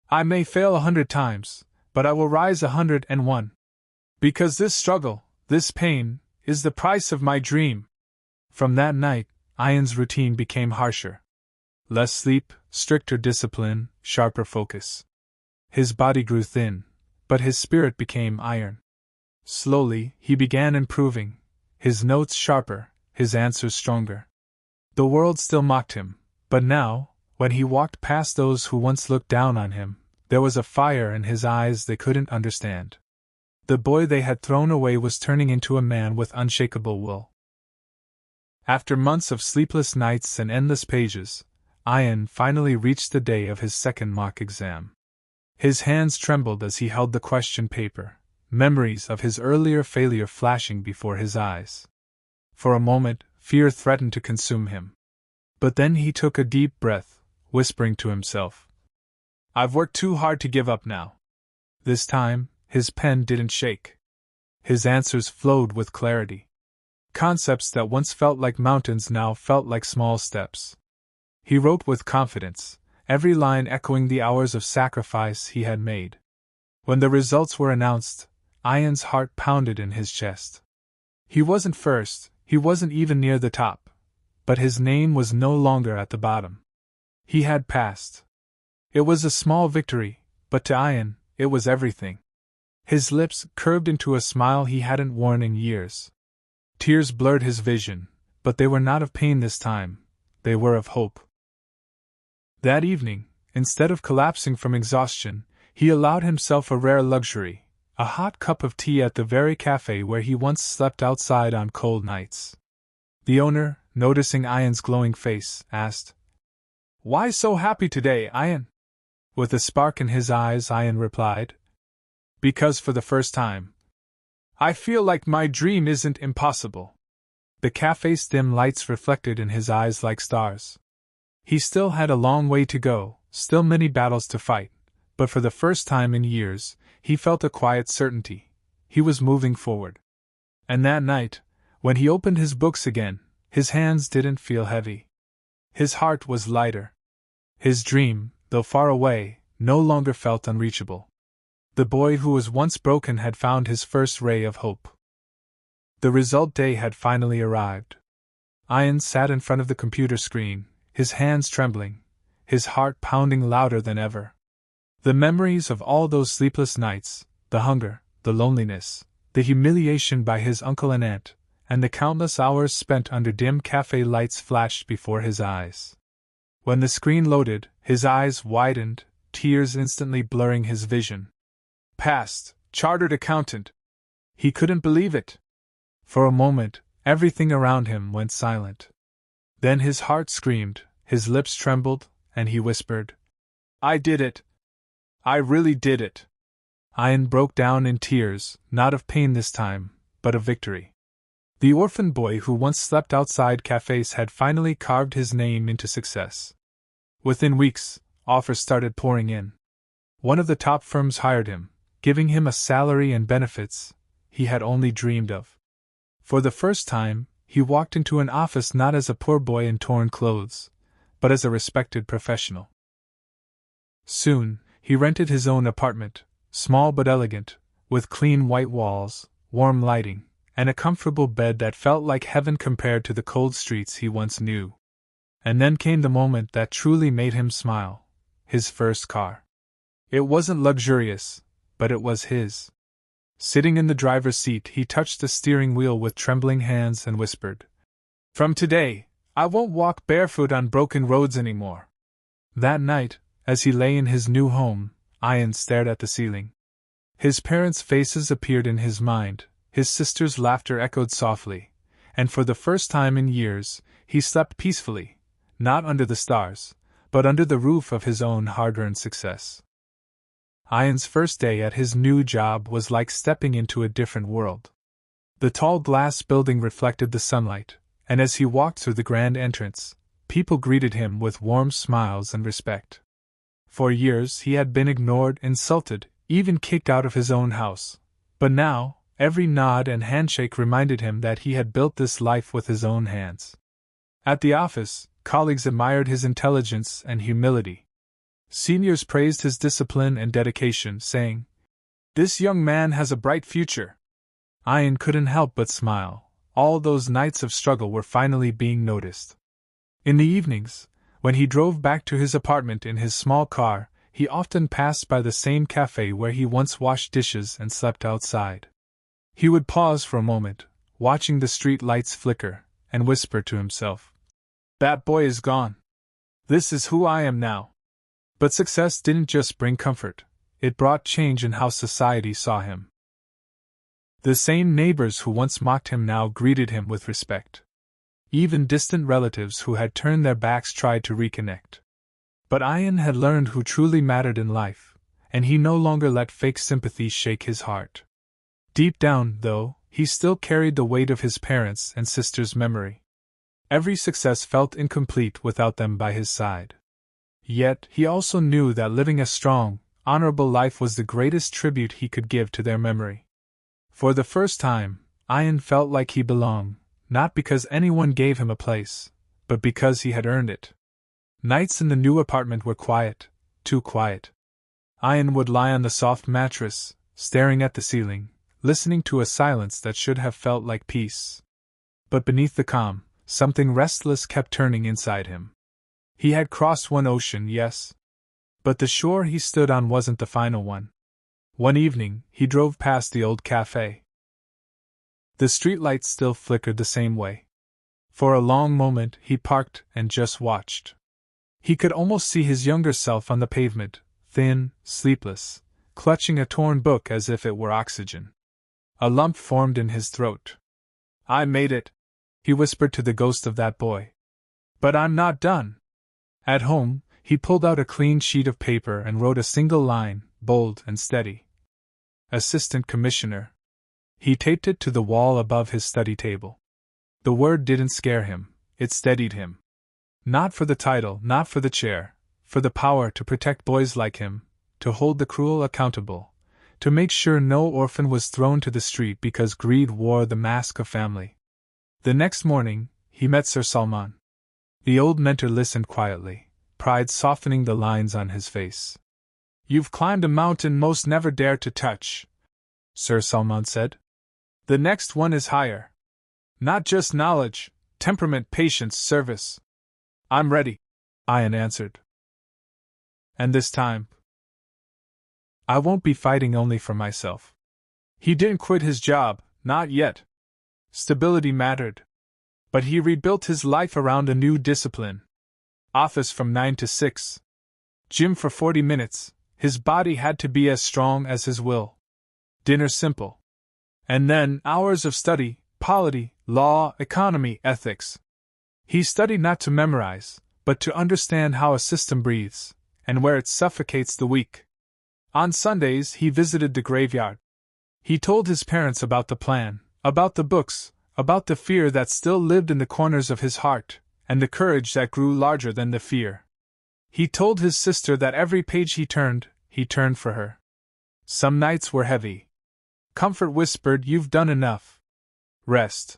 "I may fail 100 times, but I will rise 101. Because this struggle, this pain, is the price of my dream." From that night, Ian's routine became harsher. Less sleep, stricter discipline, sharper focus. His body grew thin, but his spirit became iron. Slowly, he began improving, his notes sharper, his answers stronger. The world still mocked him, but now, when he walked past those who once looked down on him, There was a fire in his eyes they couldn't understand. The boy they had thrown away was turning into a man with unshakable will. After months of sleepless nights and endless pages, Ayan finally reached the day of his second mock exam. His hands trembled as he held the question paper, memories of his earlier failure flashing before his eyes. For a moment, fear threatened to consume him. But then he took a deep breath, whispering to himself, "I've worked too hard to give up now." This time, his pen didn't shake. His answers flowed with clarity. Concepts that once felt like mountains now felt like small steps. He wrote with confidence, every line echoing the hours of sacrifice he had made. When the results were announced, Ayan's heart pounded in his chest. He wasn't first, he wasn't even near the top, but his name was no longer at the bottom. He had passed. It was a small victory, but to Ayan, it was everything. His lips curved into a smile he hadn't worn in years. Tears blurred his vision, but they were not of pain this time, they were of hope. That evening, instead of collapsing from exhaustion, he allowed himself a rare luxury, a hot cup of tea at the very cafe where he once slept outside on cold nights. The owner, noticing Ayan's glowing face, asked, "Why so happy today, Ayan?" With a spark in his eyes, Ayan replied, "Because for the first time, I feel like my dream isn't impossible." The cafe's dim lights reflected in his eyes like stars. He still had a long way to go, still many battles to fight, but for the first time in years, he felt a quiet certainty. He was moving forward. And that night, when he opened his books again, his hands didn't feel heavy. His heart was lighter. His dream, though far away, no longer felt unreachable. The boy who was once broken had found his first ray of hope. The result day had finally arrived. Ayan sat in front of the computer screen, his hands trembling, his heart pounding louder than ever. The memories of all those sleepless nights, the hunger, the loneliness, the humiliation by his uncle and aunt, and the countless hours spent under dim cafe lights flashed before his eyes. When the screen loaded, his eyes widened, tears instantly blurring his vision. Passed, chartered accountant. He couldn't believe it. For a moment, everything around him went silent. Then his heart screamed, his lips trembled, and he whispered, "I did it! I really did it!" Ayan broke down in tears, not of pain this time, but of victory. The orphan boy who once slept outside cafes had finally carved his name into success. Within weeks, offers started pouring in. One of the top firms hired him, giving him a salary and benefits he had only dreamed of. For the first time, he walked into an office not as a poor boy in torn clothes, but as a respected professional. Soon, he rented his own apartment, small but elegant, with clean white walls, warm lighting, and a comfortable bed that felt like heaven compared to the cold streets he once knew. And then came the moment that truly made him smile: his first car. It wasn't luxurious, but it was his. Sitting in the driver's seat, he touched the steering wheel with trembling hands and whispered, "From today, I won't walk barefoot on broken roads anymore." That night, as he lay in his new home, Ayan stared at the ceiling. His parents' faces appeared in his mind, his sister's laughter echoed softly, and for the first time in years, he slept peacefully, not under the stars, but under the roof of his own hard-earned success. Ayan's first day at his new job was like stepping into a different world. The tall glass building reflected the sunlight, and as he walked through the grand entrance, people greeted him with warm smiles and respect. For years he had been ignored, insulted, even kicked out of his own house, but now, every nod and handshake reminded him that he had built this life with his own hands. At the office, colleagues admired his intelligence and humility. Seniors praised his discipline and dedication, saying, "This young man has a bright future." Ayan couldn't help but smile. All those nights of struggle were finally being noticed. In the evenings, when he drove back to his apartment in his small car, he often passed by the same cafe where he once washed dishes and slept outside. He would pause for a moment, watching the street lights flicker, and whisper to himself, "That boy is gone. This is who I am now." But success didn't just bring comfort, it brought change in how society saw him. The same neighbors who once mocked him now greeted him with respect. Even distant relatives who had turned their backs tried to reconnect. But Ayan had learned who truly mattered in life, and he no longer let fake sympathy shake his heart. Deep down, though, he still carried the weight of his parents' and sister's memory. Every success felt incomplete without them by his side. Yet, he also knew that living a strong, honorable life was the greatest tribute he could give to their memory. For the first time, Ayan felt like he belonged, not because anyone gave him a place, but because he had earned it. Nights in the new apartment were quiet, too quiet. Ayan would lie on the soft mattress, staring at the ceiling, listening to a silence that should have felt like peace. But beneath the calm, something restless kept turning inside him. He had crossed one ocean, yes. But the shore he stood on wasn't the final one. One evening, he drove past the old cafe. The streetlights still flickered the same way. For a long moment, he parked and just watched. He could almost see his younger self on the pavement, thin, sleepless, clutching a torn book as if it were oxygen. A lump formed in his throat. "I made it," he whispered to the ghost of that boy. "But I'm not done." At home, he pulled out a clean sheet of paper and wrote a single line, bold and steady. Assistant Commissioner. He taped it to the wall above his study table. The word didn't scare him, it steadied him. Not for the title, not for the chair, for the power to protect boys like him, to hold the cruel accountable, to make sure no orphan was thrown to the street because greed wore the mask of family. The next morning, he met Sir Salman. The old mentor listened quietly, pride softening the lines on his face. "You've climbed a mountain most never dared to touch," Sir Salman said. "The next one is higher. Not just knowledge, temperament, patience, service." "I'm ready," Ayan answered. "And this time, I won't be fighting only for myself." He didn't quit his job, not yet. Stability mattered. But he rebuilt his life around a new discipline. Office from 9 to 6. Gym for 40 minutes, his body had to be as strong as his will. Dinner simple. And then hours of study, polity, law, economy, ethics. He studied not to memorize, but to understand how a system breathes, and where it suffocates the weak. On Sundays he visited the graveyard. He told his parents about the plan, about the books, about the fear that still lived in the corners of his heart, and the courage that grew larger than the fear. He told his sister that every page he turned for her. Some nights were heavy. Comfort whispered, "You've done enough. Rest."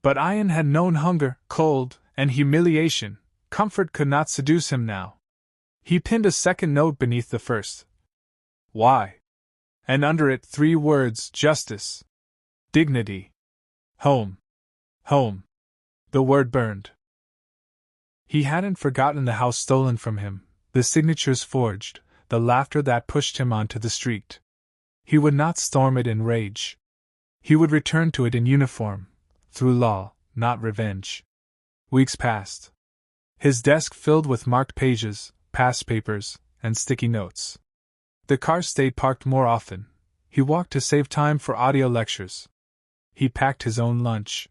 But Ayan had known hunger, cold, and humiliation. Comfort could not seduce him now. He pinned a second note beneath the first. "Why?" And under it 3 words: justice. Dignity. Home. Home. The word burned. He hadn't forgotten the house stolen from him, the signatures forged, the laughter that pushed him onto the street. He would not storm it in rage. He would return to it in uniform, through law, not revenge. Weeks passed. His desk filled with marked pages, past papers, and sticky notes. The car stayed parked more often. He walked to save time for audio lectures. He packed his own lunch.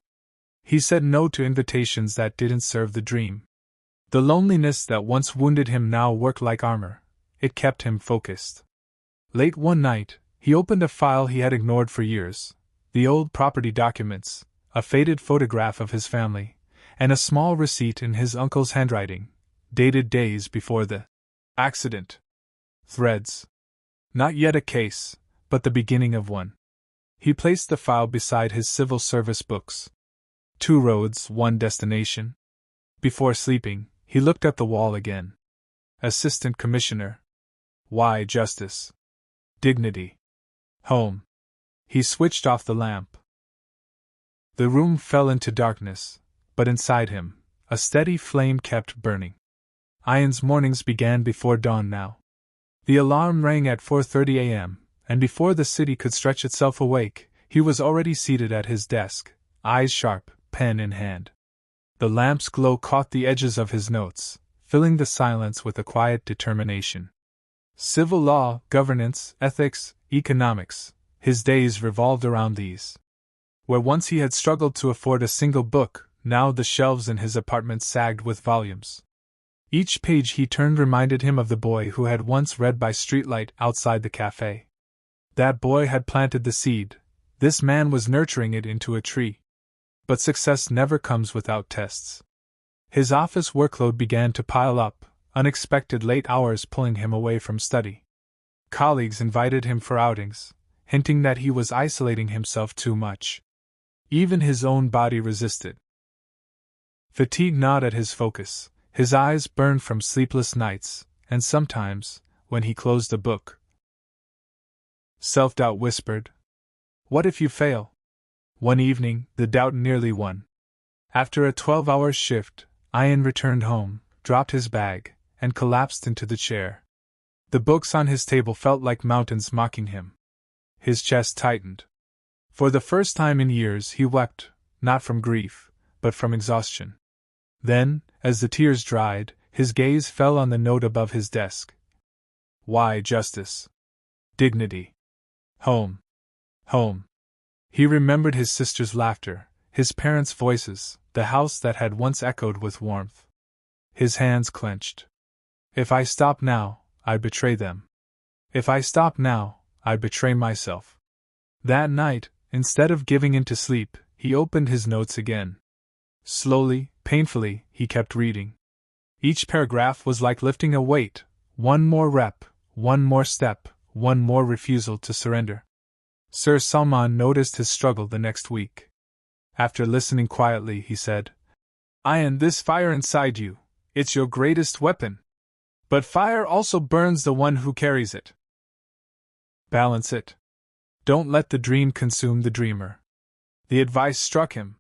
He said no to invitations that didn't serve the dream. The loneliness that once wounded him now worked like armor. It kept him focused. Late one night, he opened a file he had ignored for years. The old property documents, a faded photograph of his family, and a small receipt in his uncle's handwriting, dated days before the accident. Threads. Not yet a case, but the beginning of one. He placed the file beside his civil service books. 2 roads, 1 destination. Before sleeping, he looked at the wall again. Assistant Commissioner. Why justice? Dignity. Home. He switched off the lamp. The room fell into darkness, but inside him, a steady flame kept burning. Ayan's mornings began before dawn now. The alarm rang at 4:30 a.m., and before the city could stretch itself awake, he was already seated at his desk, eyes sharp, pen in hand. The lamp's glow caught the edges of his notes, filling the silence with a quiet determination. Civil law, governance, ethics, economics, his days revolved around these. Where once he had struggled to afford a single book, now the shelves in his apartment sagged with volumes. Each page he turned reminded him of the boy who had once read by streetlight outside the cafe. That boy had planted the seed, this man was nurturing it into a tree. But success never comes without tests. His office workload began to pile up, unexpected late hours pulling him away from study. Colleagues invited him for outings, hinting that he was isolating himself too much. Even his own body resisted. Fatigue gnawed at his focus, his eyes burned from sleepless nights, and sometimes, when he closed a book, self-doubt whispered, "What if you fail?" One evening, the doubt nearly won. After a 12-hour shift, Ayan returned home, dropped his bag, and collapsed into the chair. The books on his table felt like mountains mocking him. His chest tightened. For the first time in years he wept, not from grief, but from exhaustion. Then, as the tears dried, his gaze fell on the note above his desk. Why justice? Dignity. Home. Home. He remembered his sister's laughter, his parents' voices, the house that had once echoed with warmth. His hands clenched. If I stop now, I betray them. If I stop now, I betray myself. That night, instead of giving in to sleep, he opened his notes again. Slowly, painfully, he kept reading. Each paragraph was like lifting a weight, one more rep, one more step, one more refusal to surrender. Sir Salman noticed his struggle the next week. After listening quietly, he said, Ayan, this fire inside you, it's your greatest weapon. But fire also burns the one who carries it. Balance it. Don't let the dream consume the dreamer. The advice struck him.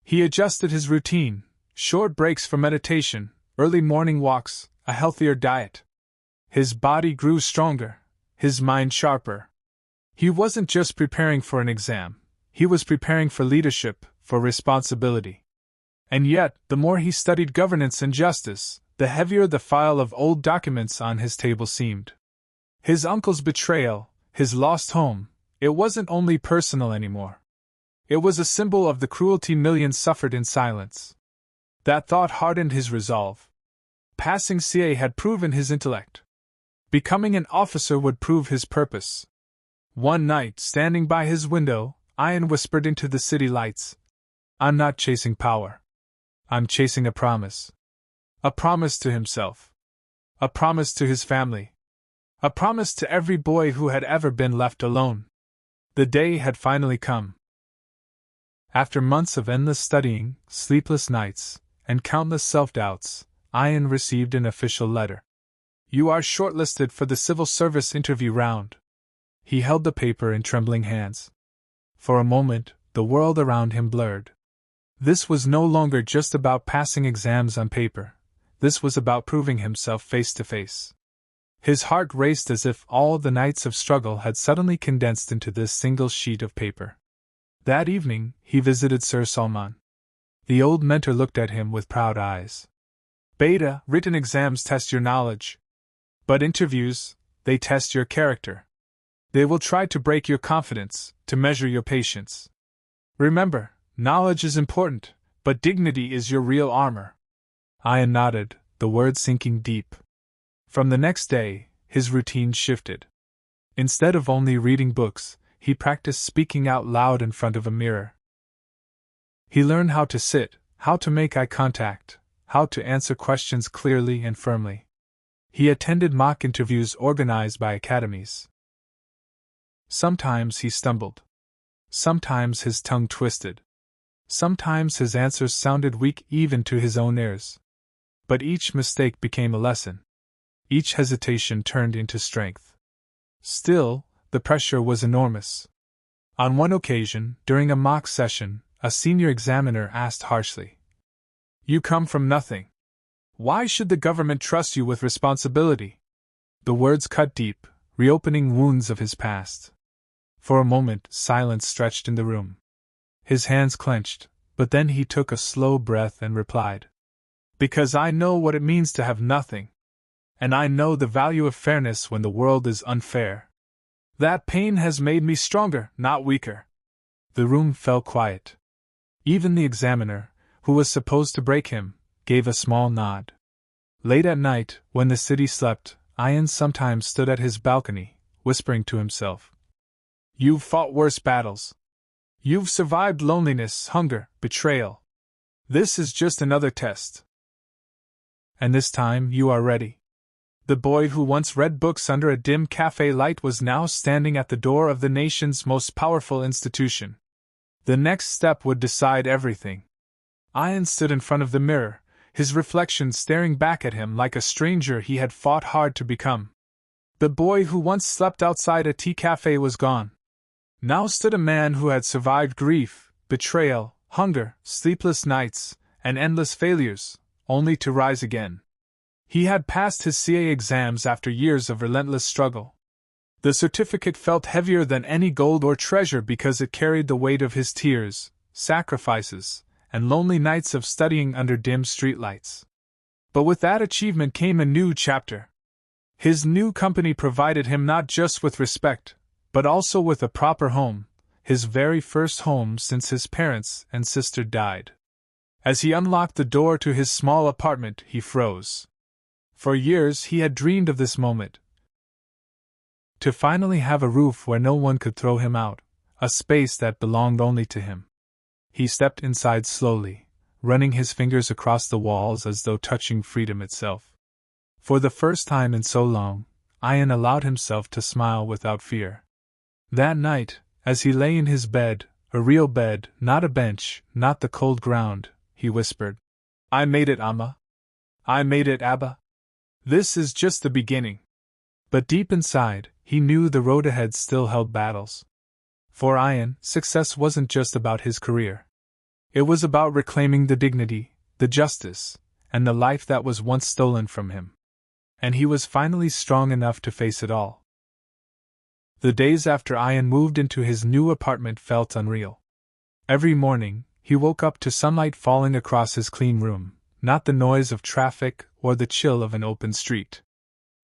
He adjusted his routine, short breaks for meditation, early morning walks, a healthier diet. His body grew stronger, his mind sharper. He wasn't just preparing for an exam, he was preparing for leadership, for responsibility. And yet, the more he studied governance and justice, the heavier the file of old documents on his table seemed. His uncle's betrayal, his lost home, it wasn't only personal anymore. It was a symbol of the cruelty millions suffered in silence. That thought hardened his resolve. Passing CA had proven his intellect. Becoming an officer would prove his purpose. One night, standing by his window, Ayan whispered into the city lights, I'm not chasing power. I'm chasing a promise. A promise to himself. A promise to his family. A promise to every boy who had ever been left alone. The day had finally come. After months of endless studying, sleepless nights, and countless self-doubts, Ayan received an official letter. You are shortlisted for the civil service interview round. He held the paper in trembling hands. For a moment, the world around him blurred. This was no longer just about passing exams on paper. This was about proving himself face to face. His heart raced as if all the nights of struggle had suddenly condensed into this single sheet of paper. That evening, he visited Sir Salman. The old mentor looked at him with proud eyes. Beta, written exams test your knowledge. But interviews, they test your character. They will try to break your confidence, to measure your patience. Remember, knowledge is important, but dignity is your real armor. Ayan nodded, the words sinking deep. From the next day, his routine shifted. Instead of only reading books, he practiced speaking out loud in front of a mirror. He learned how to sit, how to make eye contact, how to answer questions clearly and firmly. He attended mock interviews organized by academies. Sometimes he stumbled. Sometimes his tongue twisted. Sometimes his answers sounded weak even to his own ears. But each mistake became a lesson. Each hesitation turned into strength. Still, the pressure was enormous. On one occasion, during a mock session, a senior examiner asked harshly, You come from nothing. Why should the government trust you with responsibility? The words cut deep, reopening wounds of his past. For a moment, silence stretched in the room. His hands clenched, but then he took a slow breath and replied, Because I know what it means to have nothing. And I know the value of fairness when the world is unfair. That pain has made me stronger, not weaker." The room fell quiet. Even the examiner, who was supposed to break him, gave a small nod. Late at night, when the city slept, Ayan sometimes stood at his balcony, whispering to himself, "You've fought worse battles. You've survived loneliness, hunger, betrayal. This is just another test. And this time you are ready." The boy who once read books under a dim cafe light was now standing at the door of the nation's most powerful institution. The next step would decide everything. Ayan stood in front of the mirror, his reflection staring back at him like a stranger he had fought hard to become. The boy who once slept outside a tea cafe was gone. Now stood a man who had survived grief, betrayal, hunger, sleepless nights, and endless failures, only to rise again. He had passed his CA exams after years of relentless struggle. The certificate felt heavier than any gold or treasure because it carried the weight of his tears, sacrifices, and lonely nights of studying under dim streetlights. But with that achievement came a new chapter. His new company provided him not just with respect, but also with a proper home, his very first home since his parents and sister died. As he unlocked the door to his small apartment, he froze. For years he had dreamed of this moment. To finally have a roof where no one could throw him out, a space that belonged only to him. He stepped inside slowly, running his fingers across the walls as though touching freedom itself. For the first time in so long, Ayan allowed himself to smile without fear. That night, as he lay in his bed, a real bed, not a bench, not the cold ground, he whispered, "I made it, Amma. I made it, Abba. This is just the beginning." But deep inside, he knew the road ahead still held battles. For Ayan, success wasn't just about his career. It was about reclaiming the dignity, the justice, and the life that was once stolen from him. And he was finally strong enough to face it all. The days after Ayan moved into his new apartment felt unreal. Every morning, he woke up to sunlight falling across his clean room, not the noise of traffic or the chill of an open street.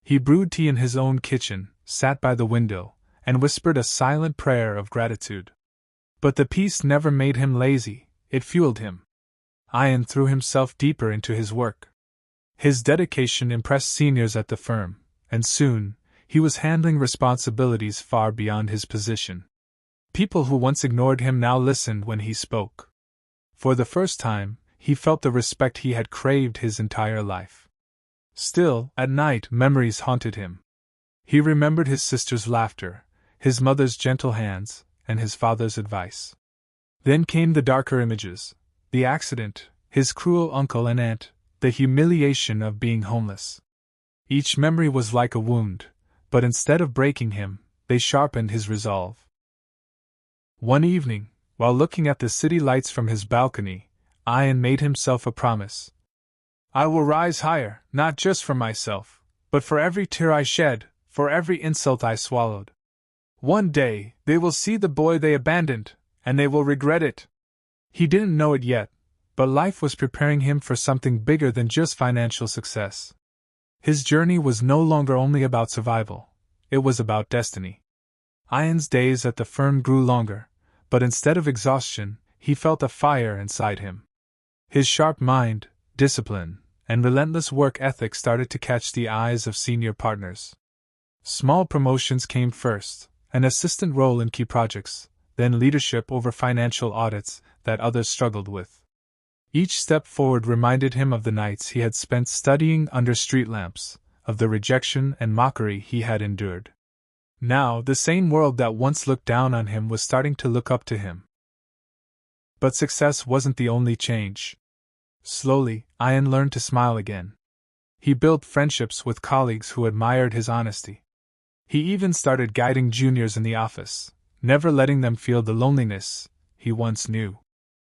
He brewed tea in his own kitchen, sat by the window, and whispered a silent prayer of gratitude. But the peace never made him lazy, it fueled him. Ayan threw himself deeper into his work. His dedication impressed seniors at the firm, and soon, he was handling responsibilities far beyond his position. People who once ignored him now listened when he spoke. For the first time, he felt the respect he had craved his entire life. Still, at night, memories haunted him. He remembered his sister's laughter, his mother's gentle hands, and his father's advice. Then came the darker images: the accident, his cruel uncle and aunt, the humiliation of being homeless. Each memory was like a wound, but instead of breaking him, they sharpened his resolve. One evening, while looking at the city lights from his balcony, Ayan made himself a promise. "I will rise higher, not just for myself, but for every tear I shed, for every insult I swallowed. One day, they will see the boy they abandoned, and they will regret it." He didn't know it yet, but life was preparing him for something bigger than just financial success. His journey was no longer only about survival, it was about destiny. Ayan's days at the firm grew longer, but instead of exhaustion, he felt a fire inside him. His sharp mind, discipline, and relentless work ethic started to catch the eyes of senior partners. Small promotions came first, an assistant role in key projects, then leadership over financial audits that others struggled with. Each step forward reminded him of the nights he had spent studying under street lamps, of the rejection and mockery he had endured. Now, the same world that once looked down on him was starting to look up to him. But success wasn't the only change. Slowly, Ayan learned to smile again. He built friendships with colleagues who admired his honesty. He even started guiding juniors in the office, never letting them feel the loneliness he once knew.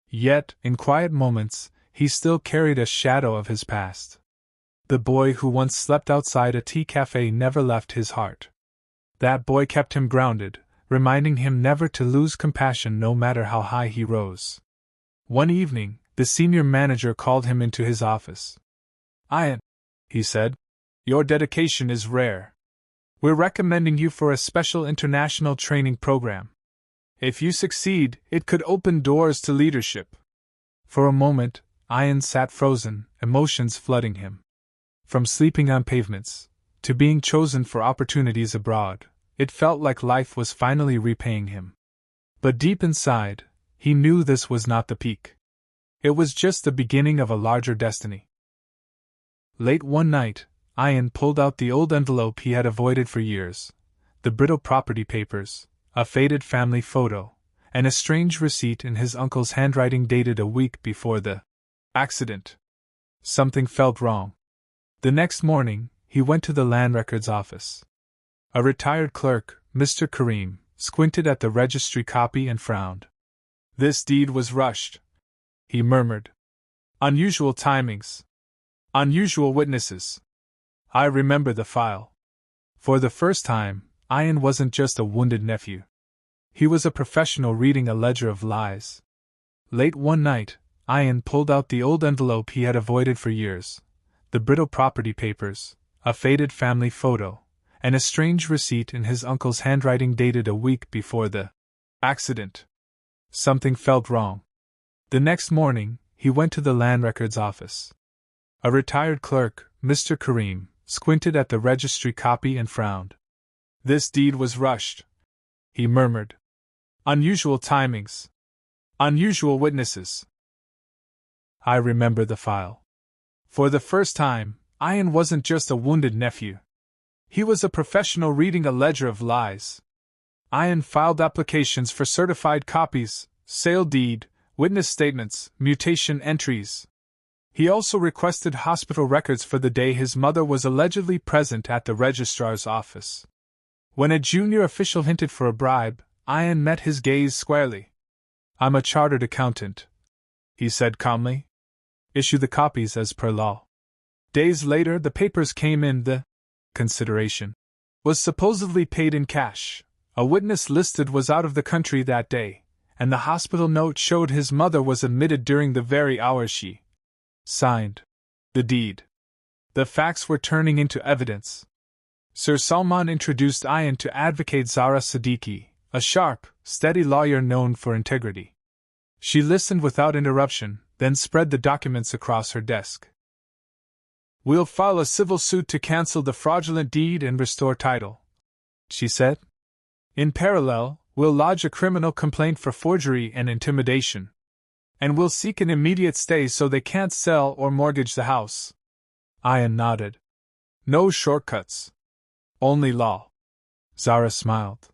Yet, in quiet moments, he still carried a shadow of his past. The boy who once slept outside a tea cafe never left his heart. That boy kept him grounded, reminding him never to lose compassion no matter how high he rose. One evening, the senior manager called him into his office. "Ayan," he said, "your dedication is rare. We're recommending you for a special international training program. If you succeed, it could open doors to leadership." For a moment, Ayan sat frozen, emotions flooding him. From sleeping on pavements to being chosen for opportunities abroad, it felt like life was finally repaying him. But deep inside, he knew this was not the peak. It was just the beginning of a larger destiny. Late one night, Ayan pulled out the old envelope he had avoided for years, the brittle property papers, a faded family photo, and a strange receipt in his uncle's handwriting dated a week before the accident. Something felt wrong. The next morning, he went to the land records office. A retired clerk, Mr. Kareem, squinted at the registry copy and frowned. "This deed was rushed," he murmured. "Unusual timings. Unusual witnesses." I remember the file. For the first time, Ayan wasn't just a wounded nephew. He was a professional reading a ledger of lies. Late one night, Ayan pulled out the old envelope he had avoided for years, the brittle property papers, a faded family photo, and a strange receipt in his uncle's handwriting dated a week before the accident. Something felt wrong. The next morning, he went to the land records office. A retired clerk, Mr. Kareem, squinted at the registry copy and frowned. "This deed was rushed," he murmured. "Unusual timings. Unusual witnesses." I remember the file. For the first time, Ayan wasn't just a wounded nephew. He was a professional reading a ledger of lies. Ayan filed applications for certified copies, sale deed, witness statements, mutation entries. He also requested hospital records for the day his mother was allegedly present at the registrar's office. When a junior official hinted for a bribe, Ayan met his gaze squarely. "I'm a chartered accountant," he said calmly. "Issue the copies as per law." Days later, the papers came in. The consideration was supposedly paid in cash. A witness listed was out of the country that day, and the hospital note showed his mother was admitted during the very hour she signed the deed. The facts were turning into evidence. Sir Salman introduced Ayan to advocate Zara Siddiqui, a sharp, steady lawyer known for integrity. She listened without interruption, then spread the documents across her desk. "We'll file a civil suit to cancel the fraudulent deed and restore title," she said. "In parallel, we'll lodge a criminal complaint for forgery and intimidation. And we'll seek an immediate stay so they can't sell or mortgage the house." Ayan nodded. "No shortcuts. Only law." Zara smiled.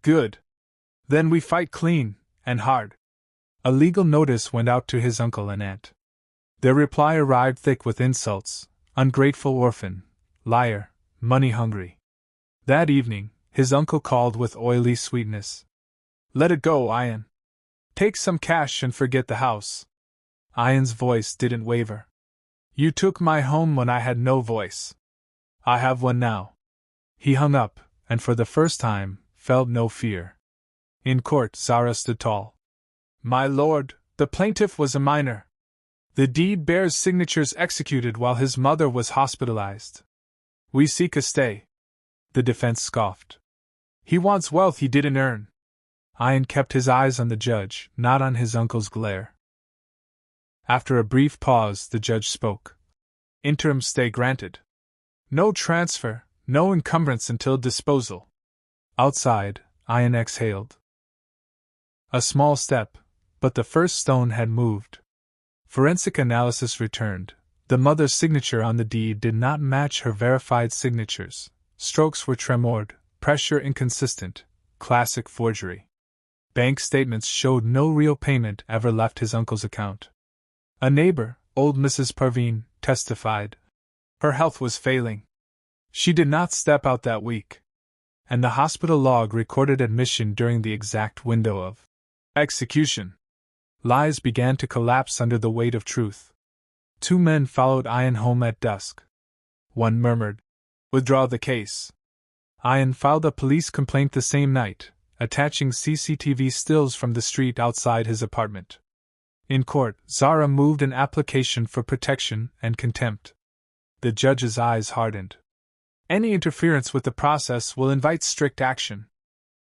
"Good. Then we fight clean and hard." A legal notice went out to his uncle and aunt. Their reply arrived thick with insults: ungrateful orphan, liar, money-hungry. That evening, his uncle called with oily sweetness. "Let it go, Ayan. Take some cash and forget the house." Ayan's voice didn't waver. "You took my home when I had no voice. I have one now." He hung up, and for the first time, felt no fear. In court, Zara stood tall. "My lord, the plaintiff was a minor. The deed bears signatures executed while his mother was hospitalized. We seek a stay." The defense scoffed. "He wants wealth he didn't earn." Ayan kept his eyes on the judge, not on his uncle's glare. After a brief pause, the judge spoke. "Interim stay granted. No transfer, no encumbrance until disposal." Outside, Ayan exhaled. A small step, but the first stone had moved. Forensic analysis returned. The mother's signature on the deed did not match her verified signatures. Strokes were tremored, pressure inconsistent, classic forgery. Bank statements showed no real payment ever left his uncle's account. A neighbor, old Mrs. Parveen, testified. Her health was failing. She did not step out that week. And the hospital log recorded admission during the exact window of execution. Lies began to collapse under the weight of truth. 2 men followed Ayan home at dusk. One murmured, "Withdraw the case." Ayan filed a police complaint the same night, attaching CCTV stills from the street outside his apartment. In court, Zara moved an application for protection and contempt. The judge's eyes hardened. Any interference with the process will invite strict action.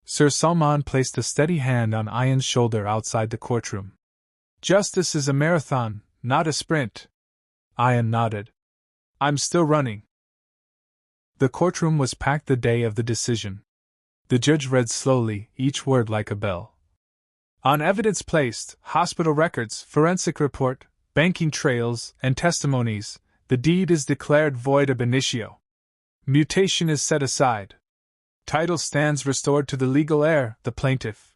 Sir Salman placed a steady hand on Ayan's shoulder outside the courtroom. Justice is a marathon, not a sprint. Ayan nodded. I'm still running. The courtroom was packed the day of the decision. The judge read slowly, each word like a bell. On evidence placed, hospital records, forensic report, banking trails, and testimonies, the deed is declared void ab initio. Mutation is set aside. Title stands restored to the legal heir, the plaintiff.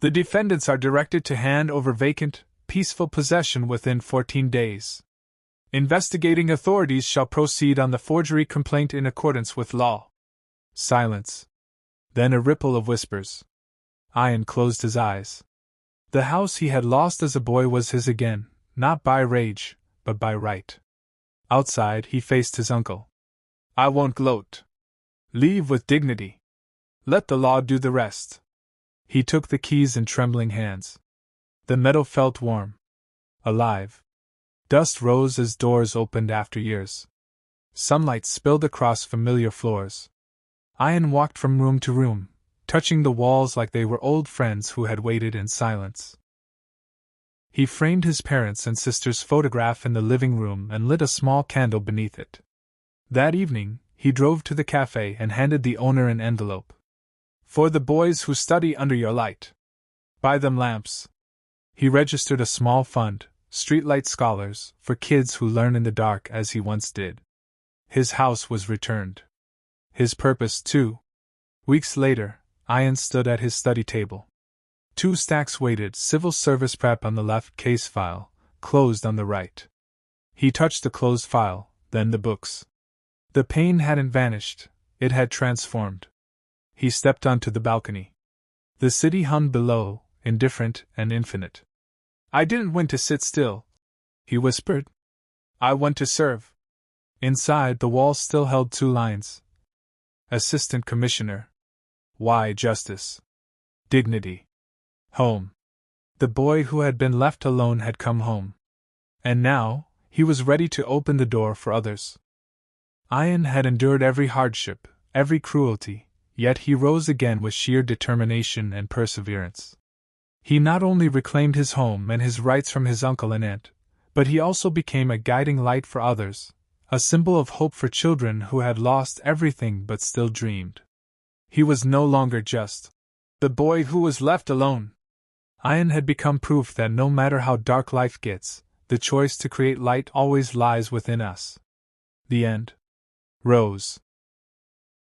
The defendants are directed to hand over vacant, peaceful possession within 14 days. Investigating authorities shall proceed on the forgery complaint in accordance with law. Silence. Then a ripple of whispers. Ayan closed his eyes. The house he had lost as a boy was his again, not by rage, but by right. Outside, he faced his uncle. I won't gloat. Leave with dignity. Let the law do the rest. He took the keys in trembling hands. The meadow felt warm. Alive. Dust rose as doors opened after years. Sunlight spilled across familiar floors. Ayan walked from room to room, touching the walls like they were old friends who had waited in silence. He framed his parents' and sister's photograph in the living room and lit a small candle beneath it. That evening, he drove to the cafe and handed the owner an envelope. For the boys who study under your light. Buy them lamps. He registered a small fund, Streetlight Scholars, for kids who learn in the dark as he once did. His house was returned. His purpose, too. Weeks later, Ayan stood at his study table. 2 stacks waited, civil service prep on the left, case file, closed on the right. He touched the closed file, then the books. The pain hadn't vanished, it had transformed. He stepped onto the balcony. The city hummed below, indifferent and infinite. I didn't win to sit still, he whispered. I went to serve. Inside, the wall still held 2 lines. Assistant Commissioner. Why justice? Dignity. Home. The boy who had been left alone had come home. And now, he was ready to open the door for others. Ayan had endured every hardship, every cruelty, yet he rose again with sheer determination and perseverance. He not only reclaimed his home and his rights from his uncle and aunt, but he also became a guiding light for others, a symbol of hope for children who had lost everything but still dreamed. He was no longer just the boy who was left alone. Ayan had become proof that no matter how dark life gets, the choice to create light always lies within us. The end. Rose.